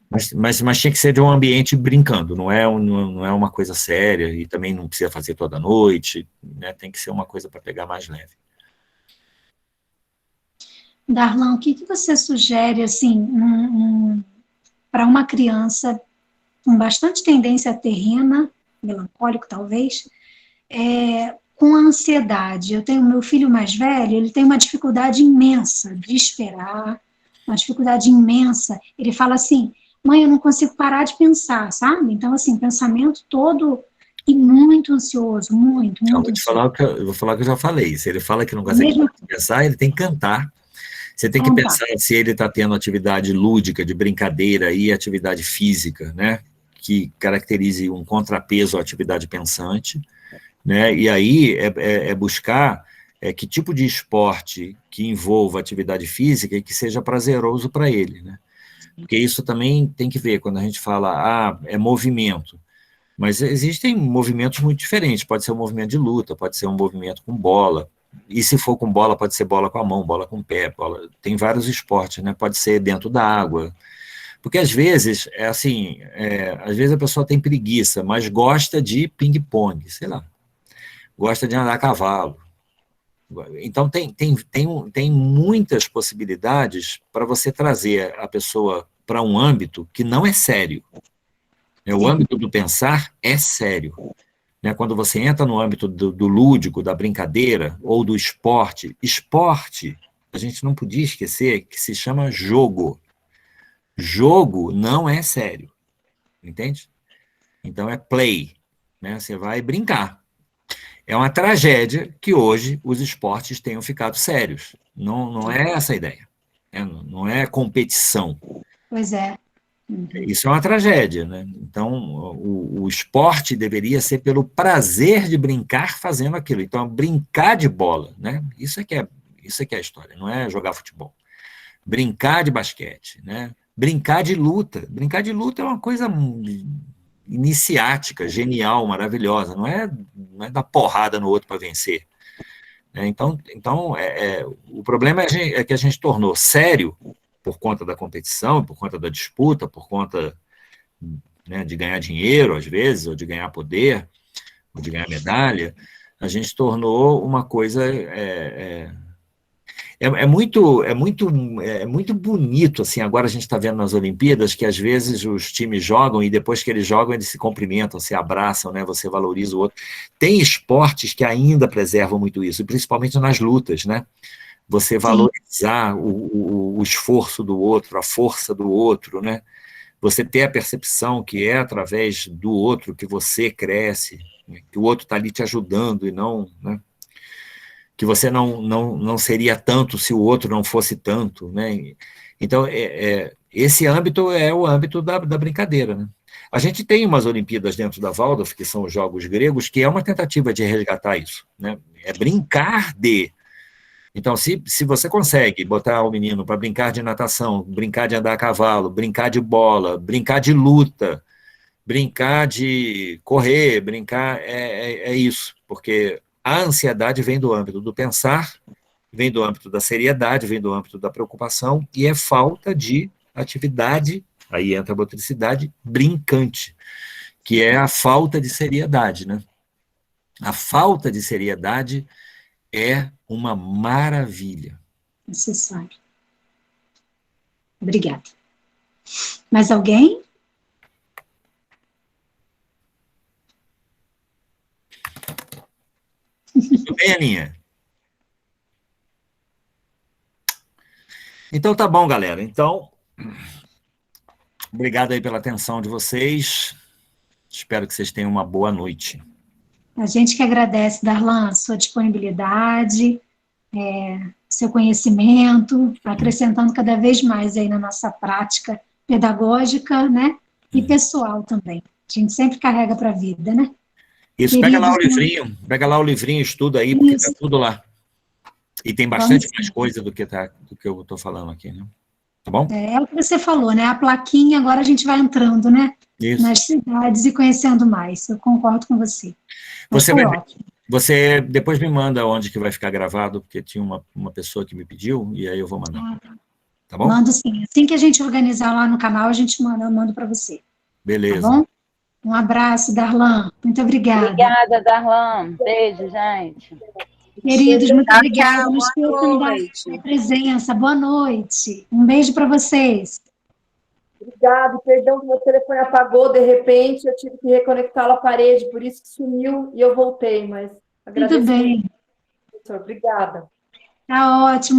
Mas tinha que ser de um ambiente brincando, não é uma coisa séria, e também não precisa fazer toda noite, né? Tem que ser uma coisa para pegar mais leve. Darlan, o que você sugere, assim, para uma criança com bastante tendência terrena, melancólico talvez, com ansiedade? Eu tenho meu filho mais velho, ele tem uma dificuldade imensa de esperar, uma dificuldade imensa. Ele fala assim, mãe, eu não consigo parar de pensar, sabe? Então, assim, pensamento todo e muito ansioso, muito Eu ansioso. vou falar o que eu já falei. Se ele fala que não consegue pensar, ele tem que cantar. Você tem que pensar se ele está tendo atividade lúdica, de brincadeira e atividade física, né, que caracterize um contrapeso à atividade pensante, né, e aí buscar que tipo de esporte que envolva atividade física e que seja prazeroso para ele, né, porque isso também tem que ver, quando a gente fala, é movimento, mas existem movimentos muito diferentes, pode ser um movimento de luta, pode ser um movimento com bola, e se for com bola, pode ser bola com a mão, bola com o pé, tem vários esportes, né? Pode ser dentro da água, porque às vezes, às vezes a pessoa tem preguiça, mas gosta de ping-pong, sei lá, gosta de andar a cavalo. Então tem muitas possibilidades para você trazer a pessoa para um âmbito que não é sério. O âmbito do pensar é sério. Quando você entra no âmbito do lúdico, da brincadeira, ou do esporte, a gente não podia esquecer que se chama jogo. Jogo não é sério, entende? Então é play, né? Você vai brincar. É uma tragédia que hoje os esportes tenham ficado sérios. Não é essa a ideia. Não é competição. Pois é. Isso é uma tragédia, né? Então, o esporte deveria ser pelo prazer de brincar fazendo aquilo. Então, brincar de bola, né? Isso é que é a história, não é jogar futebol. Brincar de basquete, né? Brincar de luta. Brincar de luta é uma coisa iniciática, genial, maravilhosa. Não é dar porrada no outro para vencer. Então o problema é que a gente tornou sério, por conta da competição, por conta da disputa, por conta, né, de ganhar dinheiro, às vezes, ou de ganhar poder, ou de ganhar medalha, a gente tornou uma coisa... muito bonito, assim, agora a gente está vendo nas Olimpíadas que às vezes os times jogam e depois que eles jogam eles se cumprimentam, se abraçam, né, você valoriza o outro. Tem esportes que ainda preservam muito isso, principalmente nas lutas, né? Você valorizar o esforço do outro, a força do outro, né? Você ter a percepção que é através do outro que você cresce, né? Que o outro está ali te ajudando e não, né? Que você não seria tanto se o outro não fosse tanto, né? Então, esse âmbito é o âmbito da brincadeira, né? A gente tem umas Olimpíadas dentro da Waldorf, que são os Jogos Gregos, que é uma tentativa de resgatar isso, né? É brincar de... Então, se você consegue botar o menino para brincar de natação, brincar de andar a cavalo, brincar de bola, brincar de luta, brincar de correr, brincar é isso, porque a ansiedade vem do âmbito do pensar, vem do âmbito da seriedade, vem do âmbito da preocupação, e é falta de atividade, aí entra a motricidade, brincante, que é a falta de seriedade, né? A falta de seriedade é uma maravilha. Necessário. Obrigada. Mais alguém? Tudo bem, Aninha? Então tá bom, galera. Então, obrigado aí pela atenção de vocês. Espero que vocês tenham uma boa noite. A gente que agradece, Darlan, sua disponibilidade, seu conhecimento, acrescentando cada vez mais aí na nossa prática pedagógica, né? E pessoal também. A gente sempre carrega para a vida, né? Isso, pega lá o livrinho, estuda aí, porque está tudo lá. E tem bastante mais coisa do que eu estou falando aqui, né? Tá bom? É o que você falou, né? A plaquinha, agora a gente vai entrando, né? Isso. Nas cidades e conhecendo mais. Eu concordo com você. Você depois me manda onde que vai ficar gravado, porque tinha uma pessoa que me pediu, e aí eu vou mandar. Tá bom? Mando sim. Assim que a gente organizar lá no canal, eu mando para você. Beleza. Tá bom? Um abraço, Darlan. Muito obrigada. Obrigada, Darlan. Beijo, gente. Queridos, muito obrigada. Não Boa esqueçam da presença. Boa noite. Um beijo para vocês. Obrigado, perdão que meu telefone apagou de repente, eu tive que reconectá-lo à parede, por isso que sumiu e eu voltei, mas agradeço. Tudo bem. Professor, obrigada. Tá ótimo.